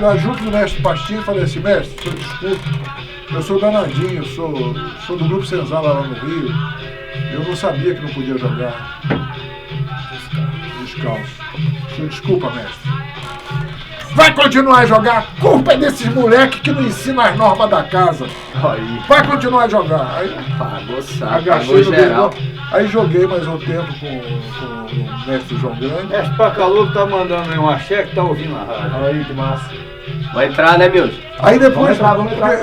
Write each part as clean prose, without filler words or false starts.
Já junto do mestre Pastinha, falei assim, mestre, senhor, desculpe, eu sou danadinho, sou do grupo Senzala lá no Rio, eu não sabia que não podia jogar descalço. Senhor, desculpa, mestre. Vai continuar a jogar, a culpa é desses moleques que não ensinam as normas da casa. Aí. Vai continuar a jogar. Aí, pagou saco, agachei pagou geral. Aí joguei mais um tempo com o mestre João Grande. Mestre Pacaludo tá mandando aí um axé que tá ouvindo na rádio. Aí, que massa. Vai entrar, né, Milton? Aí depois Vamos entrar.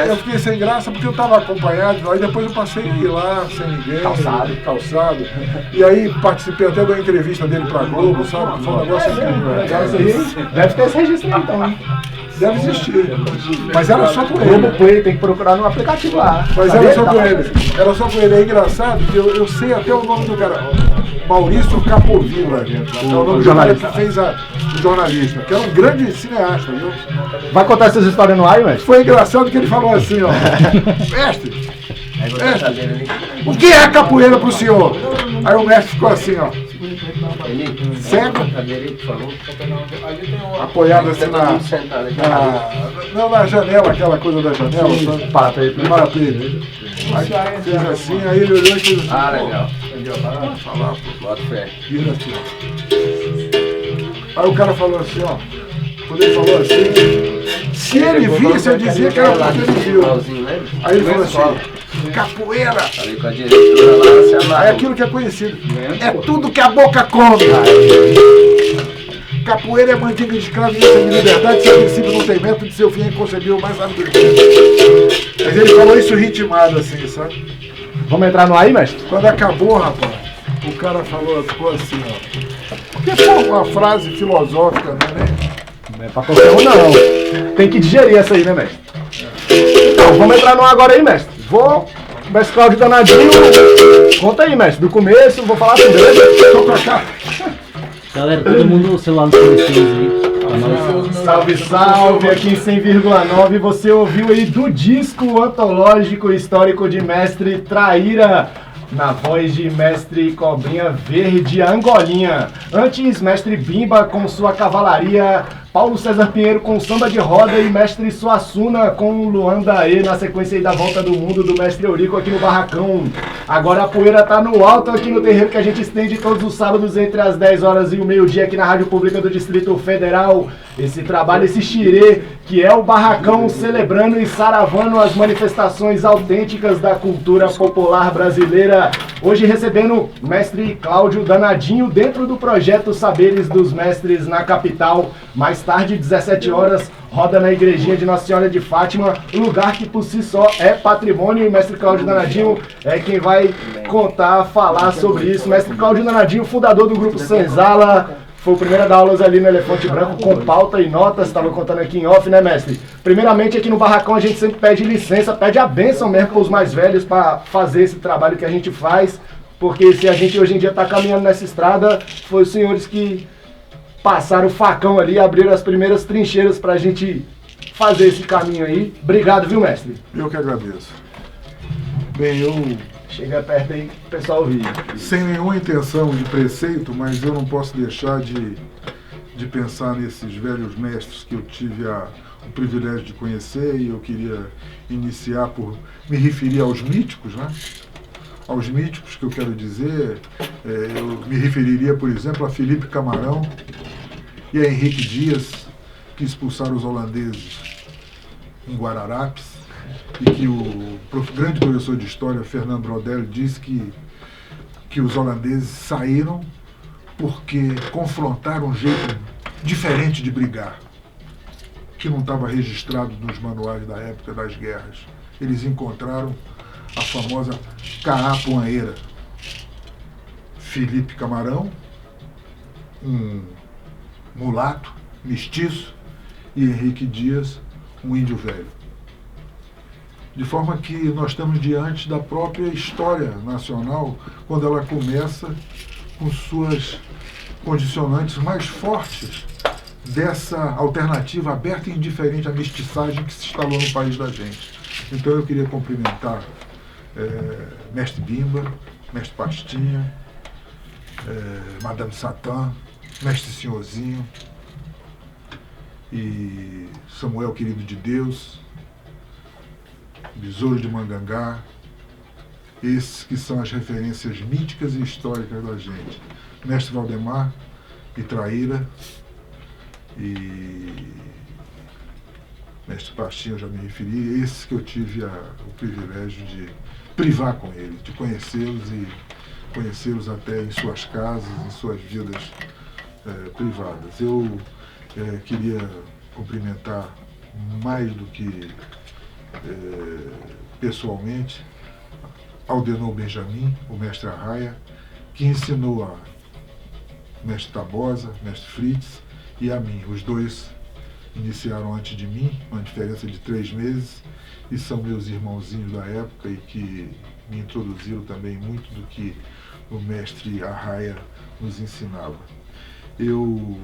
eu fiquei sem graça porque eu tava acompanhado, aí depois eu passei a ir lá sem ninguém. Calçado. E aí participei até da entrevista dele pra Globo, sabe? Foi um negócio incrível. Deve ter esse registro aí, então, hein? Deve existir. Mas era só com Globo ele. Play, tem que procurar no aplicativo lá. Mas era só com ele. Era só com ele. É engraçado que eu sei até o nome do cara. Maurício Capovilla, gente. É o nome do cara que fez o jornalista, que era um grande cineasta, viu? Vai contar essas histórias no ar, mestre? Foi engraçado que ele falou assim, ó. Mestre, o que é capoeira pro senhor? Aí o mestre ficou assim, ó. Cego, apoiado assim na janela, aquela coisa da janela, sabe? Parapeito. Aí fez assim, aí ele olhou e fez assim. Ah, legal. Pode falar, pô. Bota fé. Vira assim, ó. Aí o cara falou assim, ó. Quando ele falou assim, se ele visse, eu dizia que era porque ele viu. Aí ele falou assim, capoeira. Falei com a diretora lá, se amarrou. É aquilo que é conhecido. É tudo que a boca come. Capoeira é mandinga de escravo e de liberdade, seu princípio não tem método, de seu fim é inconcebível, mais rápido que Mas ele falou isso ritmado assim, sabe? Vamos entrar no ar aí, mestre? Quando acabou, rapaz, o cara ficou assim, ó. Porque foi uma frase filosófica, né? Não é pra qualquer um, não. Tem que digerir essa aí, né, mestre? Então, vamos entrar no ar agora aí, mestre. Mestre Cláudio Danadinho, conta aí, mestre, do começo, vou falar tudo, beleza? Tô pra cá. Galera, todo mundo no celular nos conhecidos aí. Salve, salve, aqui em 100,9 você ouviu aí do disco antológico histórico de Mestre Traíra, na voz de Mestre Cobrinha Verde Angolinha. Antes, Mestre Bimba com sua cavalaria, Paulo César Pinheiro com samba de roda e Mestre Suassuna com Luandaê na sequência aí da Volta do Mundo do Mestre Eurico aqui no Barracão. Agora a poeira tá no alto aqui no terreiro que a gente estende todos os sábados entre as 10 horas e o meio-dia aqui na Rádio Pública do Distrito Federal. Esse trabalho, esse xirê, que é o Barracão celebrando e saravando as manifestações autênticas da cultura popular brasileira. Hoje recebendo o Mestre Cláudio Danadinho dentro do projeto Saberes dos Mestres na capital. Mais tarde, 17 horas, roda na igrejinha de Nossa Senhora de Fátima, lugar que por si só é patrimônio, e o Mestre Cláudio Danadinho é quem vai contar, falar sobre isso. Mestre Cláudio Danadinho, fundador do grupo Senzala, foi o primeiro a dar aulas ali no Elefante Branco com pauta e notas, estava contando aqui em off, né, mestre? Primeiramente, aqui no Barracão a gente sempre pede licença, pede a bênção mesmo para os mais velhos para fazer esse trabalho que a gente faz, porque se a gente hoje em dia está caminhando nessa estrada, foi os senhores que passaram o facão ali, abriram as primeiras trincheiras pra gente fazer esse caminho aí. Obrigado, viu, mestre? Eu que agradeço. Bem, eu, Chega perto aí que o pessoal ouvir. sem nenhuma intenção de preceito, mas eu não posso deixar de pensar nesses velhos mestres que eu tive o privilégio de conhecer, e eu queria iniciar por me referir aos míticos, né? Aos míticos que eu quero dizer, eu me referiria, por exemplo, a Felipe Camarão e a Henrique Dias, que expulsaram os holandeses em Guararapes, e que o grande professor de história, Fernando Brodel, disse que os holandeses saíram porque confrontaram um jeito diferente de brigar, que não estava registrado nos manuais da época das guerras. Eles encontraram a famosa Caapuanheira. Felipe Camarão, um mulato, mestiço, e Henrique Dias, um índio velho. De forma que nós estamos diante da própria história nacional, quando ela começa com suas condicionantes mais fortes dessa alternativa aberta e indiferente à mestiçagem que se instalou no país da gente. Então eu queria cumprimentar Mestre Bimba, Mestre Pastinha, Madame Satã, Mestre Senhorzinho, e Samuel Querido de Deus, Besouro de Mangangá, esses que são as referências míticas e históricas da gente. Mestre Valdemar e Traíra, e Mestre Pastinha, eu já me referi, esses que eu tive o privilégio de privar com ele, de conhecê-los e conhecê-los até em suas casas, em suas vidas privadas. Eu queria cumprimentar mais do que pessoalmente Aldenor Benjamin, o mestre Arraia, que ensinou a mestre Tabosa, mestre Fritz e a mim. Os dois iniciaram antes de mim, uma diferença de 3 meses, e são meus irmãozinhos da época e que me introduziram também muito do que o mestre Arraia nos ensinava. Eu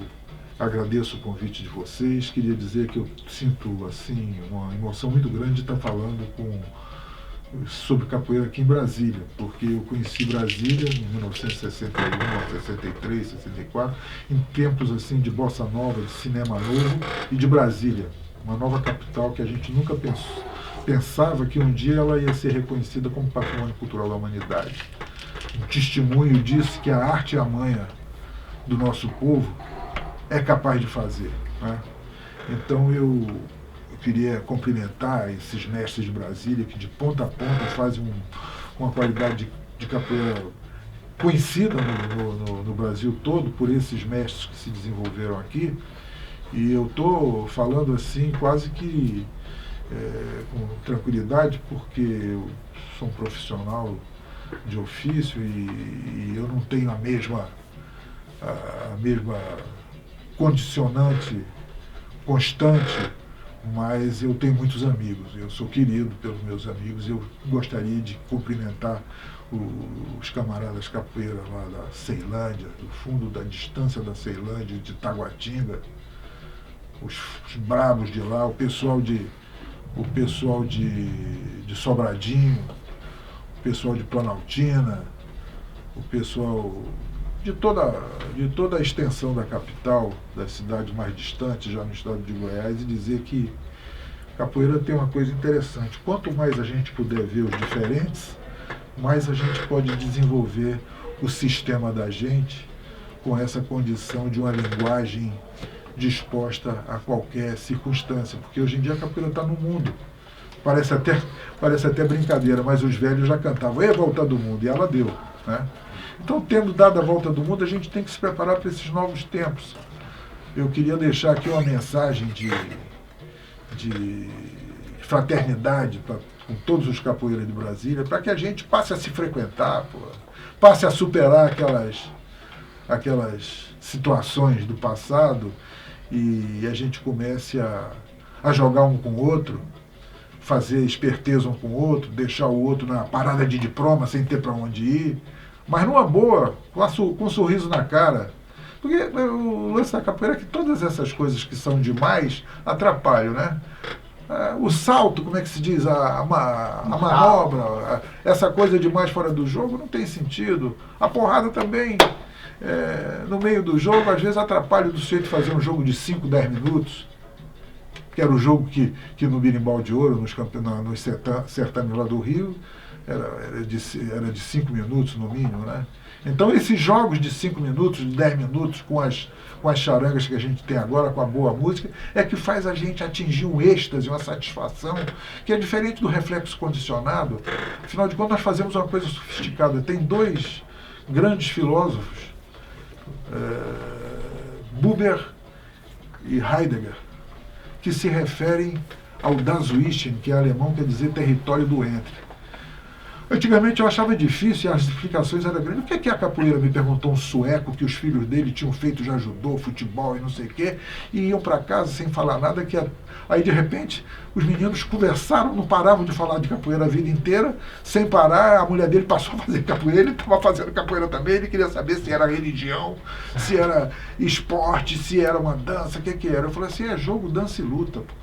agradeço o convite de vocês, queria dizer que eu sinto assim uma emoção muito grande de estar falando sobre capoeira aqui em Brasília, porque eu conheci Brasília em 1961, 63, 64, em tempos assim de bossa nova, de cinema novo e de Brasília, uma nova capital que a gente nunca pensava que um dia ela ia ser reconhecida como patrimônio cultural da humanidade. Um testemunho disso que a arte e a manha do nosso povo é capaz de fazer, né? Então eu queria cumprimentar esses mestres de Brasília que de ponta a ponta fazem uma qualidade de capoeira conhecida no Brasil todo por esses mestres que se desenvolveram aqui. E eu estou falando assim quase que com tranquilidade, porque eu sou um profissional de ofício e eu não tenho a mesma condicionante constante, mas eu tenho muitos amigos, eu sou querido pelos meus amigos, eu gostaria de cumprimentar os camaradas capoeira lá da Ceilândia, do fundo da distância da Ceilândia, de Taguatinga, os brabos de lá, o pessoal de Sobradinho, o pessoal de Planaltina, o pessoal de toda a extensão da capital, das cidades mais distantes, já no estado de Goiás, e dizer que capoeira tem uma coisa interessante. Quanto mais a gente puder ver os diferentes, mais a gente pode desenvolver o sistema da gente com essa condição de uma linguagem disposta a qualquer circunstância. Porque hoje em dia a capoeira está no mundo. Parece até brincadeira, mas os velhos já cantavam, "E a volta do mundo", e ela deu, né? Então, tendo dado a volta do mundo, a gente tem que se preparar para esses novos tempos. Eu queria deixar aqui uma mensagem de fraternidade com todos os capoeiras de Brasília, para que a gente passe a se frequentar, passe a superar aquelas situações do passado e a gente comece a jogar um com o outro, fazer esperteza um com o outro, deixar o outro na parada de diploma sem ter para onde ir, mas numa boa, com um sorriso na cara. Porque o lance da capoeira é que todas essas coisas que são demais atrapalham, né? O salto, como é que se diz? A manobra, essa coisa demais fora do jogo não tem sentido. A porrada também, no meio do jogo, às vezes atrapalha o sujeito fazer um jogo de 5, 10 minutos, que era o jogo que no Birimbau de Ouro, nos certames lá do Rio, era de 5 minutos no mínimo, né? Então esses jogos de 5 minutos, de 10 minutos, com as charangas que a gente tem agora, com a boa música, é que faz a gente atingir um êxtase, uma satisfação, que é diferente do reflexo condicionado. Afinal de contas, nós fazemos uma coisa sofisticada. Tem 2 grandes filósofos, Buber e Heidegger, que se referem ao Das Wissen, que é alemão, quer dizer território do entre. Antigamente eu achava difícil e as explicações eram grandes. O que é a capoeira? Me perguntou um sueco que os filhos dele tinham feito já judô, futebol e não sei o quê, e iam para casa sem falar nada, aí de repente os meninos conversaram, não paravam de falar de capoeira a vida inteira, sem parar. A mulher dele passou a fazer capoeira, ele estava fazendo capoeira também, ele queria saber se era religião, se era esporte, se era uma dança, o que era. Eu falei assim, é jogo, dança e luta, pô.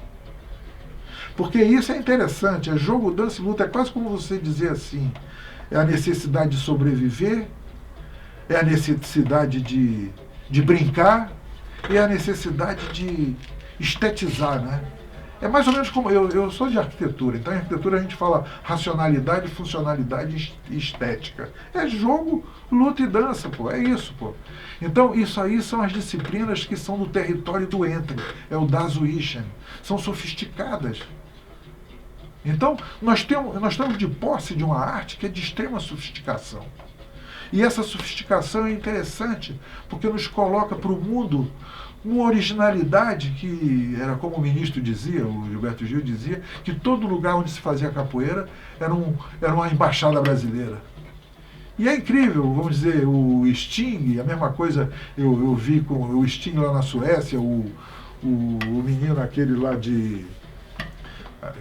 Porque isso é interessante, é jogo, dança e luta, é quase como você dizer assim, é a necessidade de sobreviver, é a necessidade de brincar, é a necessidade estetizar, né? É mais ou menos como eu sou de arquitetura, então em arquitetura a gente fala racionalidade, funcionalidade e estética. É jogo, luta e dança, pô, é isso, pô. Então isso aí são as disciplinas que são do território do Entre, é o Dazuischen, são sofisticadas. Então nós estamos de posse de uma arte que é de extrema sofisticação. E essa sofisticação é interessante porque nos coloca para o mundo uma originalidade que era como o ministro dizia, o Gilberto Gil dizia, que todo lugar onde se fazia capoeira era uma embaixada brasileira. E é incrível, vamos dizer, o Sting, a mesma coisa eu vi com o Sting lá na Suécia, o menino aquele lá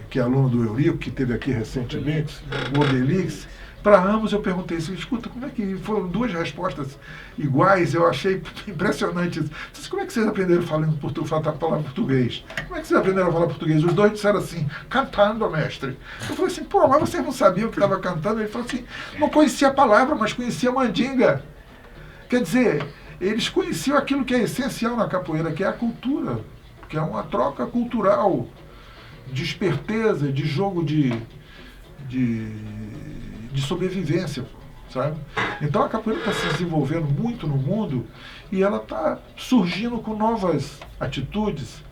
que é aluno do Eurico, que esteve aqui recentemente, o Obelix. Para ambos eu perguntei assim, escuta, como é que foram duas respostas iguais? Eu achei impressionante isso. Disse, como é que vocês aprenderam a falar português? Como é que vocês aprenderam a falar português? Os dois disseram assim, cantando, mestre. Eu falei assim, pô, mas vocês não sabiam que estava cantando? Ele falou assim, não conhecia a palavra, mas conhecia a mandinga. Quer dizer, eles conheciam aquilo que é essencial na capoeira, que é a cultura, que é uma troca cultural, de esperteza, de jogo de sobrevivência, sabe? Então a capoeira está se desenvolvendo muito no mundo e ela está surgindo com novas atitudes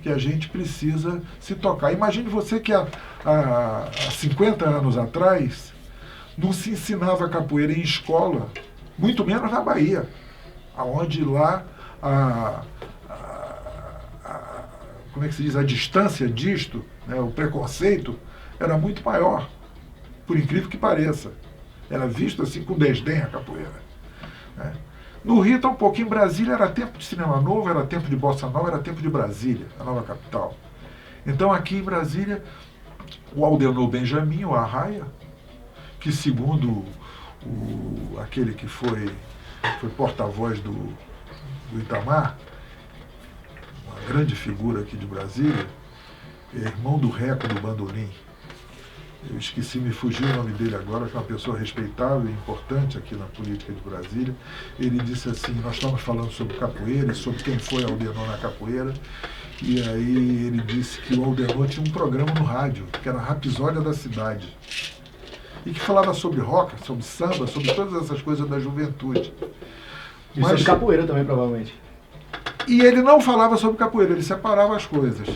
que a gente precisa se tocar. Imagine você que há 50 anos atrás não se ensinava capoeira em escola, muito menos na Bahia, aonde lá como é que se diz, a distância disto, né, o preconceito era muito maior. Por incrível que pareça. Era visto assim com desdém a capoeira. Né? No Rio está um pouco. Em Brasília era tempo de cinema novo, era tempo de bossa nova, era tempo de Brasília, a nova capital. Então aqui em Brasília, o Aldenor Benjamin, o Arraia, que segundo aquele que foi porta-voz do Itamar, uma grande figura aqui de Brasília, é irmão do Reco do Bandolim. Eu esqueci, me fugiu o nome dele agora, que é uma pessoa respeitável e importante aqui na política de Brasília. Ele disse assim, nós estamos falando sobre capoeira e sobre quem foi Aldenor na capoeira. E aí ele disse que o Aldenor tinha um programa no rádio, que era a Rapisódia da Cidade. E que falava sobre rock, sobre samba, sobre todas essas coisas da juventude. E sobre capoeira também, provavelmente. E ele não falava sobre capoeira, ele separava as coisas.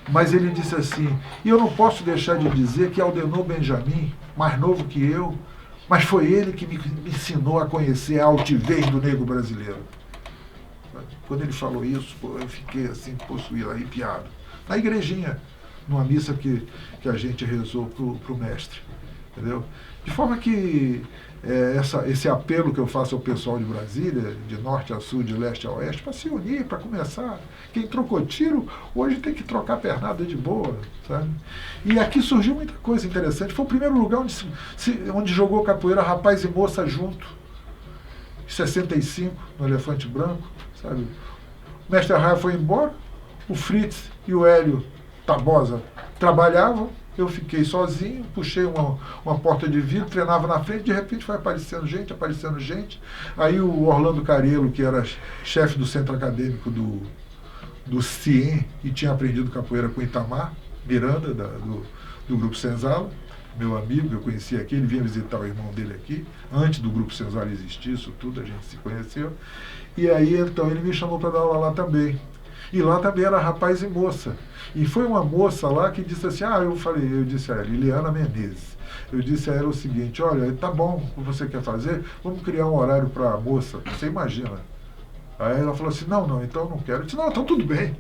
Mas ele disse assim, e eu não posso deixar de dizer que Aldenor Benjamin, mais novo que eu, mas foi ele que me ensinou a conhecer a altivez do negro brasileiro. Quando ele falou isso, eu fiquei assim, possuído, arrepiado. Na igrejinha, numa missa que a gente rezou pro mestre. Entendeu? De forma que esse apelo que eu faço ao pessoal de Brasília, de norte a sul, de leste a oeste, para se unir, para começar. Quem trocou tiro, hoje tem que trocar pernada de boa, sabe? E aqui surgiu muita coisa interessante. Foi o primeiro lugar onde jogou capoeira rapaz e moça junto. Em 65, no Elefante Branco, sabe? O mestre Arraia foi embora, o Fritz e o Hélio Tabosa trabalhavam. Eu fiquei sozinho, puxei uma porta de vidro, treinava na frente, de repente foi aparecendo gente. Aí o Orlando Carello, que era chefe do centro acadêmico do CIEM e tinha aprendido capoeira com Itamar Miranda, do Grupo Senzala, meu amigo, eu conheci aqui, ele vinha visitar o irmão dele aqui, antes do Grupo Senzala existir, isso tudo, a gente se conheceu. E aí, então, ele me chamou para dar aula lá também. E lá também era rapaz e moça. E foi uma moça lá que disse assim, eu disse a ela, Liliana Menezes, eu disse a ela o seguinte, olha, tá bom, o que você quer fazer? Vamos criar um horário para a moça, você imagina. Aí ela falou assim, não, então eu não quero. Eu disse, não, então tudo bem.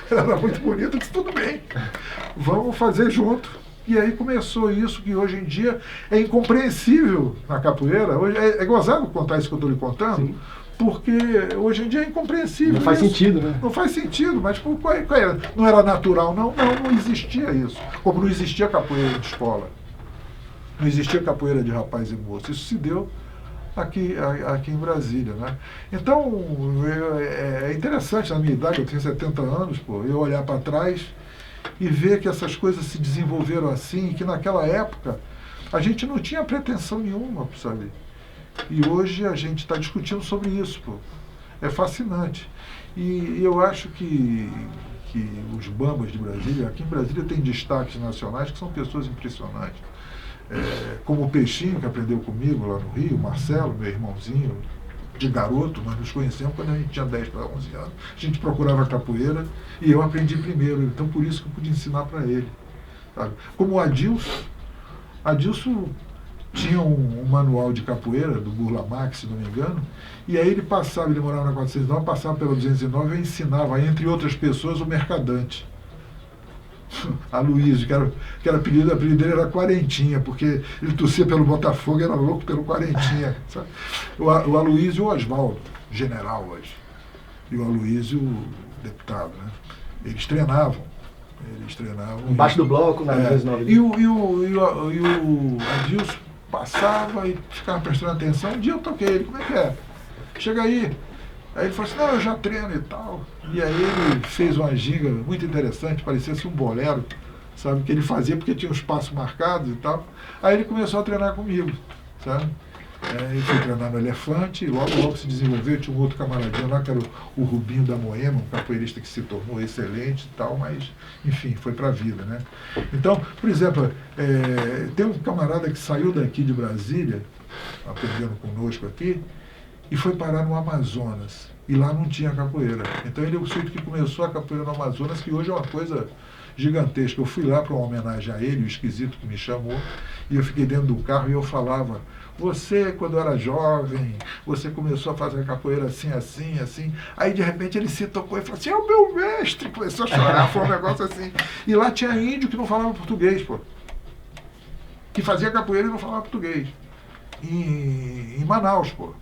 Ela era muito bonita, eu disse, tudo bem, vamos fazer junto. E aí começou isso que hoje em dia é incompreensível na capoeira. Hoje é gozado contar isso que eu estou lhe contando. Sim. Porque hoje em dia é incompreensível. Não faz sentido, né? Não faz sentido, mas qual é? Não era natural, não existia isso. Como não existia capoeira de escola. Não existia capoeira de rapaz e moça. Isso se deu aqui em Brasília, né? Então, é interessante, na minha idade, eu tenho 70 anos, eu olhar para trás e ver que essas coisas se desenvolveram assim, que naquela época a gente não tinha pretensão nenhuma, sabe? E hoje a gente está discutindo sobre isso, É fascinante. E eu acho que os bambas de Brasília, aqui em Brasília tem destaques nacionais que são pessoas impressionantes. Como o Peixinho, que aprendeu comigo lá no Rio, o Marcelo, meu irmãozinho, de garoto, nós nos conhecemos quando a gente tinha 10 para 11 anos. A gente procurava capoeira e eu aprendi primeiro, então por isso que eu pude ensinar para ele. Sabe? Como o Adilson tinha um manual de capoeira do Burla Max, se não me engano, e aí ele morava na 409, passava pela 209 e ensinava, entre outras pessoas, o mercadante. Aloysio, que era apelido dele era Quarentinha, porque ele torcia pelo Botafogo e era louco pelo Quarentinha. Sabe? O Aloysio e o Oswaldo, general hoje, e o Aloysio, deputado, né? Eles treinavam. Embaixo do bloco, na 209. E o Adilson passava e ficava prestando atenção. Um dia eu toquei ele, como é que é? Chega aí. Aí ele falou assim, não, eu já treino e tal. E aí ele fez uma ginga muito interessante, parecia um bolero, sabe, que ele fazia porque tinha os passos marcados e tal. Aí ele começou a treinar comigo, sabe? Ele foi treinar no Elefante, e logo se desenvolveu. Tinha um outro camaradinho lá, que era o Rubinho da Moema, um capoeirista que se tornou excelente e tal, mas, enfim, foi para a vida, né? Então, por exemplo, tem um camarada que saiu daqui de Brasília, aprendendo conosco aqui, e foi parar no Amazonas. E lá não tinha capoeira. Então ele é o sujeito que começou a capoeira no Amazonas, que hoje é uma coisa gigantesca. Eu fui lá para uma homenagem a ele, o esquisito que me chamou, e eu fiquei dentro do carro e eu falava, você, quando era jovem, você começou a fazer capoeira assim, assim, assim. Aí, de repente, ele se tocou e falou assim, é o meu mestre. Começou a chorar, foi um negócio assim. E lá tinha índio que não falava português, pô. Que fazia capoeira e não falava português. Em Manaus, pô.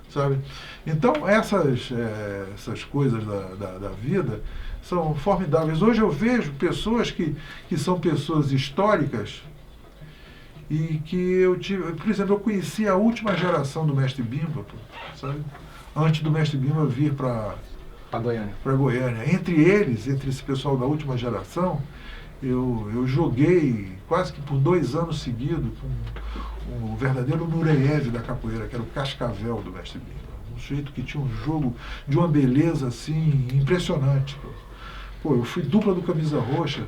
Sabe? Então, essas coisas da vida são formidáveis. Hoje eu vejo pessoas que são pessoas históricas e que eu tive... Por exemplo, eu conheci a última geração do Mestre Bimba, sabe? Antes do Mestre Bimba vir para Goiânia. Entre esse pessoal da última geração, eu joguei quase que por 2 anos seguidos com o verdadeiro Nureyev da capoeira, que era o Cascavel do Mestre Bimba. Um sujeito que tinha um jogo de uma beleza assim impressionante. Pô, eu fui dupla do Camisa Roxa,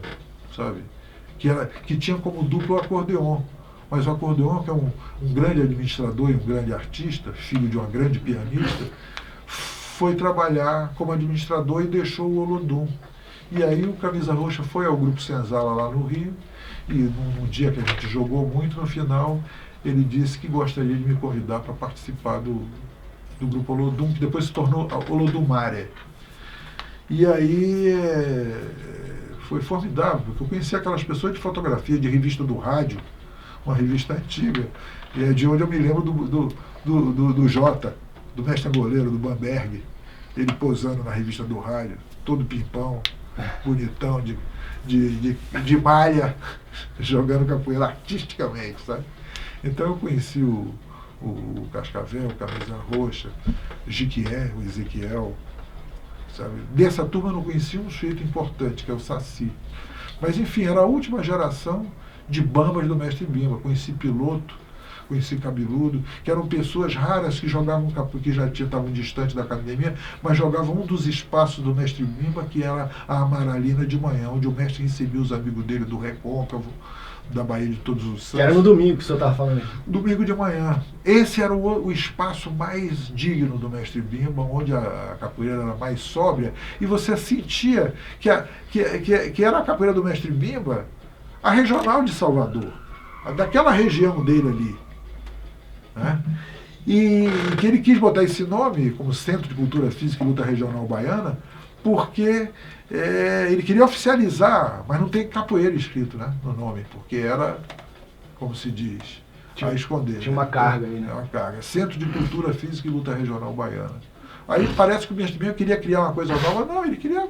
sabe? Que tinha como dupla o acordeon. Mas o acordeon, que é um grande administrador e um grande artista, filho de uma grande pianista, foi trabalhar como administrador e deixou o Olodum. E aí o Camisa Roxa foi ao Grupo Senzala lá no Rio, e num dia que a gente jogou muito, no final, ele disse que gostaria de me convidar para participar do Grupo Olodum, que depois se tornou Olodumare. E aí foi formidável, porque eu conheci aquelas pessoas de fotografia, de revista do rádio, uma revista antiga, e é de onde eu me lembro do Jota, do mestre goleiro, do Bamberg, ele posando na revista do rádio, todo pimpão, bonitão, de malha, jogando capoeira artisticamente, sabe? Então eu conheci o Cascavel, o Camisa Roxa, o Jiquié, o Ezequiel, sabe? Dessa turma eu não conhecia um sujeito importante, que é o Saci. Mas enfim, era a última geração de bambas do Mestre Bimba. Conheci Piloto, conheci Cabeludo, que eram pessoas raras que jogavam capoeira, que já estavam distantes da academia, mas jogavam um dos espaços do Mestre Bimba, que era a Amaralina de manhã, onde o mestre recebia os amigos dele do Recôncavo, da Baía de Todos os Santos. Que era no domingo que o senhor estava falando aí. Domingo de manhã. Esse era o espaço mais digno do Mestre Bimba, onde a capoeira era mais sóbria, e você sentia que era a capoeira do Mestre Bimba, a regional de Salvador, daquela região dele ali. Né? E que ele quis botar esse nome como Centro de Cultura Física e Luta Regional Baiana, porque ele queria oficializar, mas não tem capoeira escrito, né, no nome, porque era, como se diz, a esconder. Tinha uma carga aí, né? Uma carga. Centro de Cultura Física e Luta Regional Baiana. Aí parece que o Mestre Bimba queria criar uma coisa nova. Não, ele queria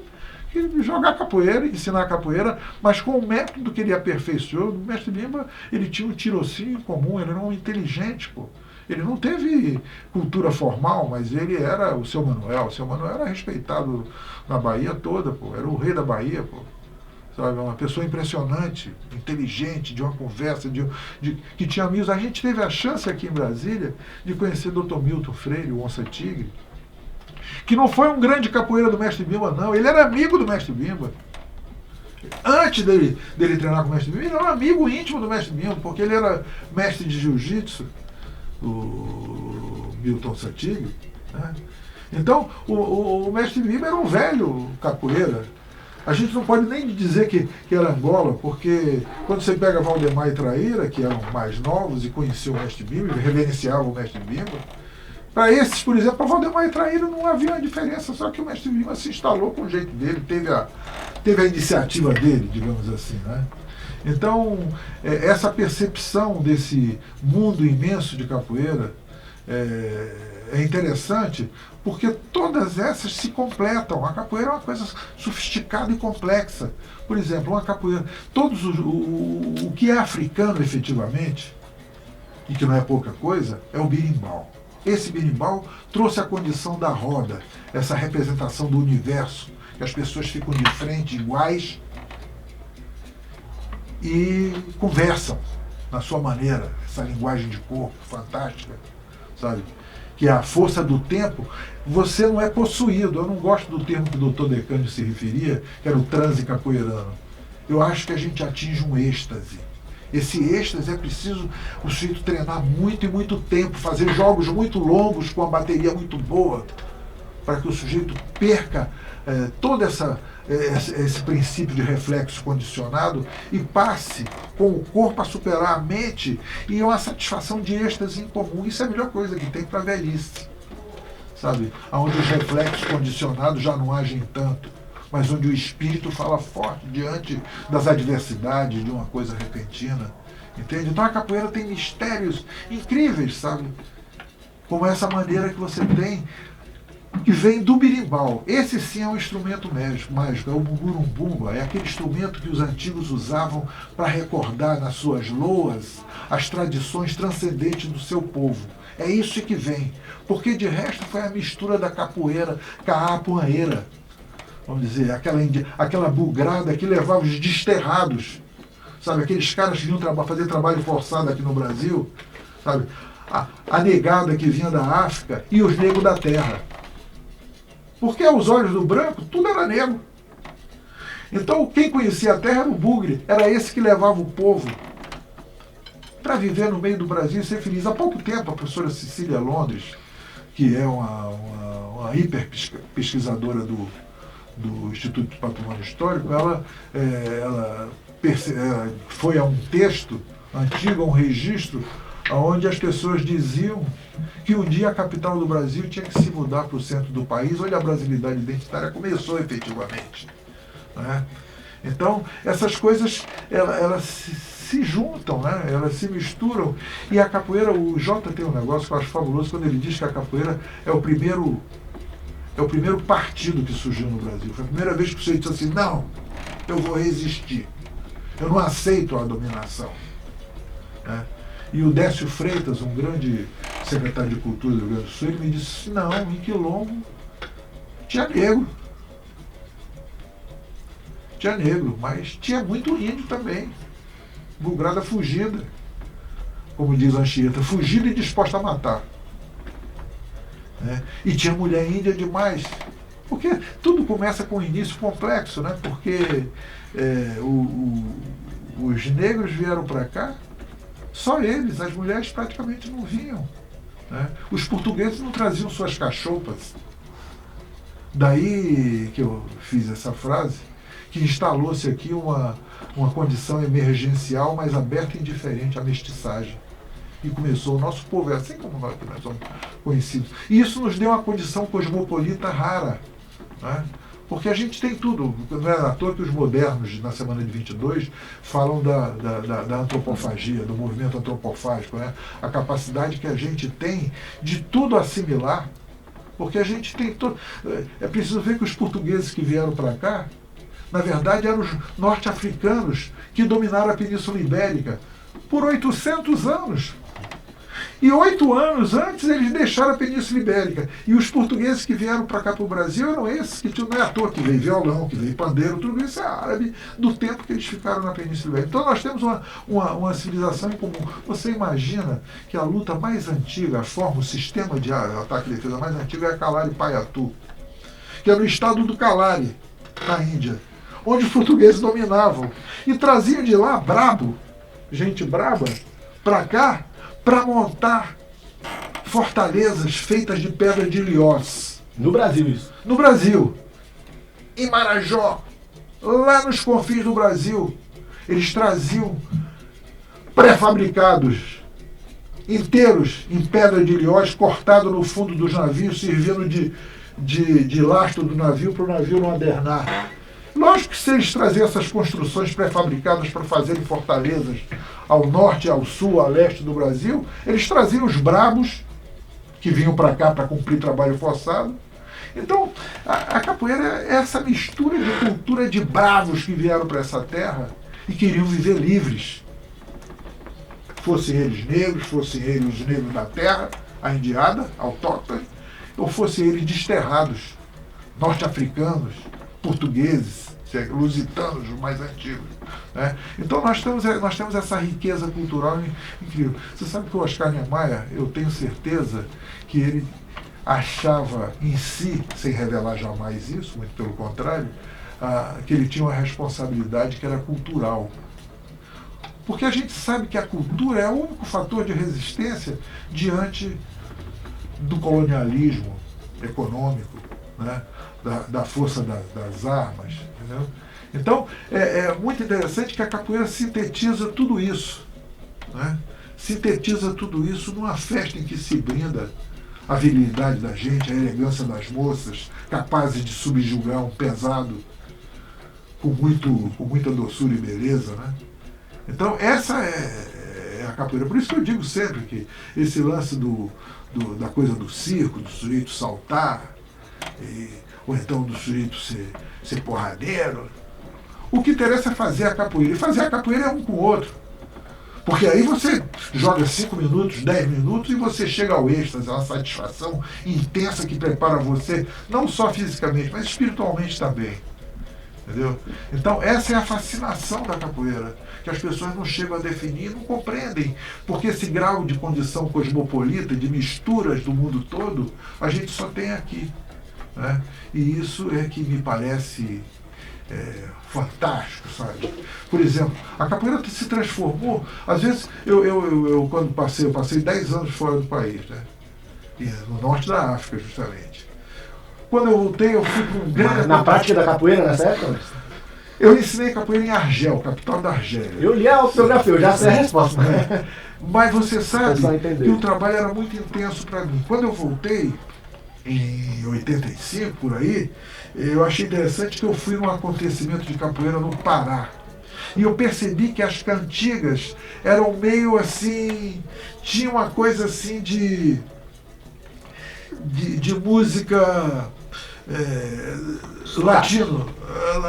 jogar capoeira, ensinar capoeira, mas com o método que ele aperfeiçoou. O Mestre Bimba, ele tinha um tirocínio comum, ele era um inteligente, pô. Ele não teve cultura formal, mas ele era o seu Manuel. O seu Manuel era respeitado na Bahia toda, pô. Era o rei da Bahia, pô. Sabe, uma pessoa impressionante, inteligente, de uma conversa, que tinha amigos. A gente teve a chance aqui em Brasília de conhecer Dr. Milton Freire, o Onça Tigre, que não foi um grande capoeira do mestre Bimba, não. Ele era amigo do mestre Bimba. Antes dele treinar com o mestre Bimba, ele era um amigo íntimo do mestre Bimba, porque ele era mestre de jiu-jitsu, o Milton Santilli, né? Então, o mestre Bimba era um velho capoeira. A gente não pode nem dizer que era Angola, porque quando você pega Valdemar e Traíra, que eram mais novos e conheciam o mestre Bimba, reverenciavam o mestre Bimba, para esses, por exemplo, para Valdemar e Traíra não havia uma diferença, só que o mestre Bimba se instalou com o jeito dele, teve a iniciativa dele, digamos assim, né? Então, essa percepção desse mundo imenso de capoeira é interessante, porque todas essas se completam. A capoeira é uma coisa sofisticada e complexa. Por exemplo, uma capoeira, o que é africano efetivamente, e que não é pouca coisa, é o berimbau. Esse berimbau trouxe a condição da roda, essa representação do universo, que as pessoas ficam de frente iguais e conversam na sua maneira, essa linguagem de corpo fantástica, sabe? Que é a força do tempo. Você não é possuído. Eu não gosto do termo que o doutor Decânio se referia, que era o transe capoeirano. Eu acho que a gente atinge um êxtase. Esse êxtase é preciso o sujeito treinar muito e muito tempo, fazer jogos muito longos com a bateria muito boa, para que o sujeito perca todo esse princípio de reflexo condicionado e passe com o corpo a superar a mente e uma satisfação de êxtase em comum. Isso é a melhor coisa que tem para a velhice, sabe? Onde os reflexos condicionados já não agem tanto, mas onde o espírito fala forte diante das adversidades de uma coisa repentina, entende? Então a capoeira tem mistérios incríveis, sabe? Como essa maneira que você tem, que vem do berimbau. Esse sim é um instrumento mágico, é o bumburumbumba, é aquele instrumento que os antigos usavam para recordar nas suas loas as tradições transcendentes do seu povo. É isso que vem, porque de resto foi a mistura da capoeira com a apuanheira, vamos dizer, aquela bugrada que levava os desterrados, sabe, aqueles caras que vinham fazer trabalho forçado aqui no Brasil, sabe, a negada que vinha da África e os negros da terra. Porque aos olhos do branco, tudo era negro. Então, quem conhecia a terra era o bugre. Era esse que levava o povo para viver no meio do Brasil e ser feliz. Há pouco tempo, a professora Cecília Londres, que é uma hiper pesquisadora do Instituto de Patrimônio Histórico, ela foi a um texto antigo, a um registro, onde as pessoas diziam que um dia a capital do Brasil tinha que se mudar para o centro do país, onde a brasilidade identitária começou efetivamente, né? Então, essas coisas, elas se juntam, né? Elas se misturam, e a capoeira, o Jota tem um negócio que eu acho fabuloso, quando ele diz que a capoeira é o primeiro partido que surgiu no Brasil. Foi a primeira vez que você disse assim, não, eu vou resistir, eu não aceito a dominação, né? E o Décio Freitas, um grande secretário de Cultura do Rio Grande do Sul, ele me disse, não, em Quilombo tinha negro. Tinha negro, mas tinha muito índio também. Bugrada fugida, como diz a Anchieta, fugida e disposta a matar. Né? E tinha mulher índia demais. Porque tudo começa com um início complexo, né? Porque os negros vieram para cá, só eles, as mulheres praticamente não vinham, né? Os portugueses não traziam suas cachopas. Daí que eu fiz essa frase, que instalou-se aqui uma condição emergencial mais aberta e indiferente à mestiçagem. E começou o nosso povo, assim como nós somos conhecidos. E isso nos deu uma condição cosmopolita rara, né? Porque a gente tem tudo. Não é à toa que os modernos, na semana de 22, falam da antropofagia, do movimento antropofágico, né? A capacidade que a gente tem de tudo assimilar, porque a gente tem todo. É preciso ver que os portugueses que vieram para cá, na verdade, eram os norte-africanos que dominaram a Península Ibérica por 800 anos. E 8 anos antes eles deixaram a Península Ibérica. E os portugueses que vieram para cá para o Brasil eram esses que tinham, não é à toa que veio violão, que veio pandeiro, tudo isso é árabe do tempo que eles ficaram na Península Ibérica. Então nós temos uma civilização em comum. Você imagina que a luta mais antiga, a forma, o sistema de ataque e defesa mais antigo é a Kalari-Payattu, que é no estado do Kalari, na Índia, onde os portugueses dominavam. E traziam de lá brabo, gente braba, para cá, para montar fortalezas feitas de pedra de Ilhós. No Brasil, isso. No Brasil, em Marajó, lá nos confins do Brasil, eles traziam pré-fabricados, inteiros em pedra de Ilhós, cortado no fundo dos navios, servindo de lastro do navio para o navio não adernar. Lógico que se eles traziam essas construções pré-fabricadas para fazerem fortalezas ao norte, ao sul, a leste do Brasil, eles traziam os brabos que vinham para cá para cumprir trabalho forçado. Então, a capoeira é essa mistura de cultura de bravos que vieram para essa terra e queriam viver livres. Fossem eles negros, fossem eles os negros da terra, a indiada, autóctone, ou fossem eles desterrados, norte-africanos, portugueses, lusitanos, os mais antigos. Né? Então nós temos essa riqueza cultural incrível. Você sabe que o Oscar Niemeyer, eu tenho certeza que ele achava em si, sem revelar jamais isso, muito pelo contrário, que ele tinha uma responsabilidade que era cultural. Porque a gente sabe que a cultura é o único fator de resistência diante do colonialismo econômico, né? da força das armas. Entendeu? Então, é muito interessante que a capoeira sintetiza tudo isso. Né? Sintetiza tudo isso numa festa em que se brinda a virilidade da gente, a elegância das moças, capazes de subjugar um pesado com muita doçura e beleza. Né? Então, essa é a capoeira. Por isso que eu digo sempre que esse lance da coisa do circo, do sujeito saltar, ou então do sujeito ser porradeiro, o que interessa é fazer a capoeira. E fazer a capoeira é um com o outro. Porque aí você joga 5 minutos, 10 minutos e você chega ao êxtase, a uma satisfação intensa que prepara você, não só fisicamente, mas espiritualmente também. Entendeu? Então essa é a fascinação da capoeira, que as pessoas não chegam a definir, não compreendem, porque esse grau de condição cosmopolita, de misturas do mundo todo, a gente só tem aqui. Né? E isso é que me parece fantástico, sabe? Por exemplo, a capoeira se transformou, às vezes, eu quando eu passei 10 anos fora do país, né? No norte da África, justamente. Quando eu voltei, eu fui para um grande... Na prática da capoeira nessa época? Eu ensinei capoeira em Argel, capital da Argélia. Eu li a autografia, eu já sei a resposta. Né? Mas você sabe que o trabalho era muito intenso para mim. Quando eu voltei, em 85, por aí, eu achei interessante que eu fui num acontecimento de capoeira no Pará. E eu percebi que as cantigas eram meio assim... Tinha uma coisa assim de música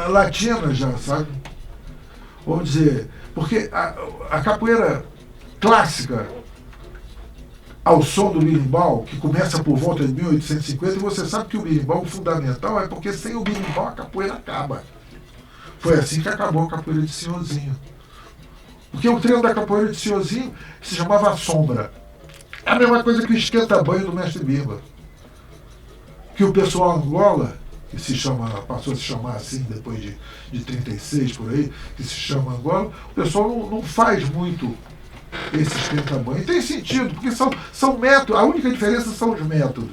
latina já, sabe? Vamos dizer, porque a capoeira clássica, ao som do berimbau, que começa por volta de 1850, e você sabe que o berimbau, o fundamental, é porque sem o berimbau a capoeira acaba. Foi assim que acabou a capoeira de Senhorzinho. Porque o treino da capoeira de Senhorzinho se chamava a sombra. É a mesma coisa que o esquenta-banho do mestre Bimba. Que o pessoal Angola, que passou a se chamar assim depois de 36 por aí, que se chama Angola, o pessoal não faz muito esse esquenta-banho. E tem sentido, porque são métodos, a única diferença são os métodos.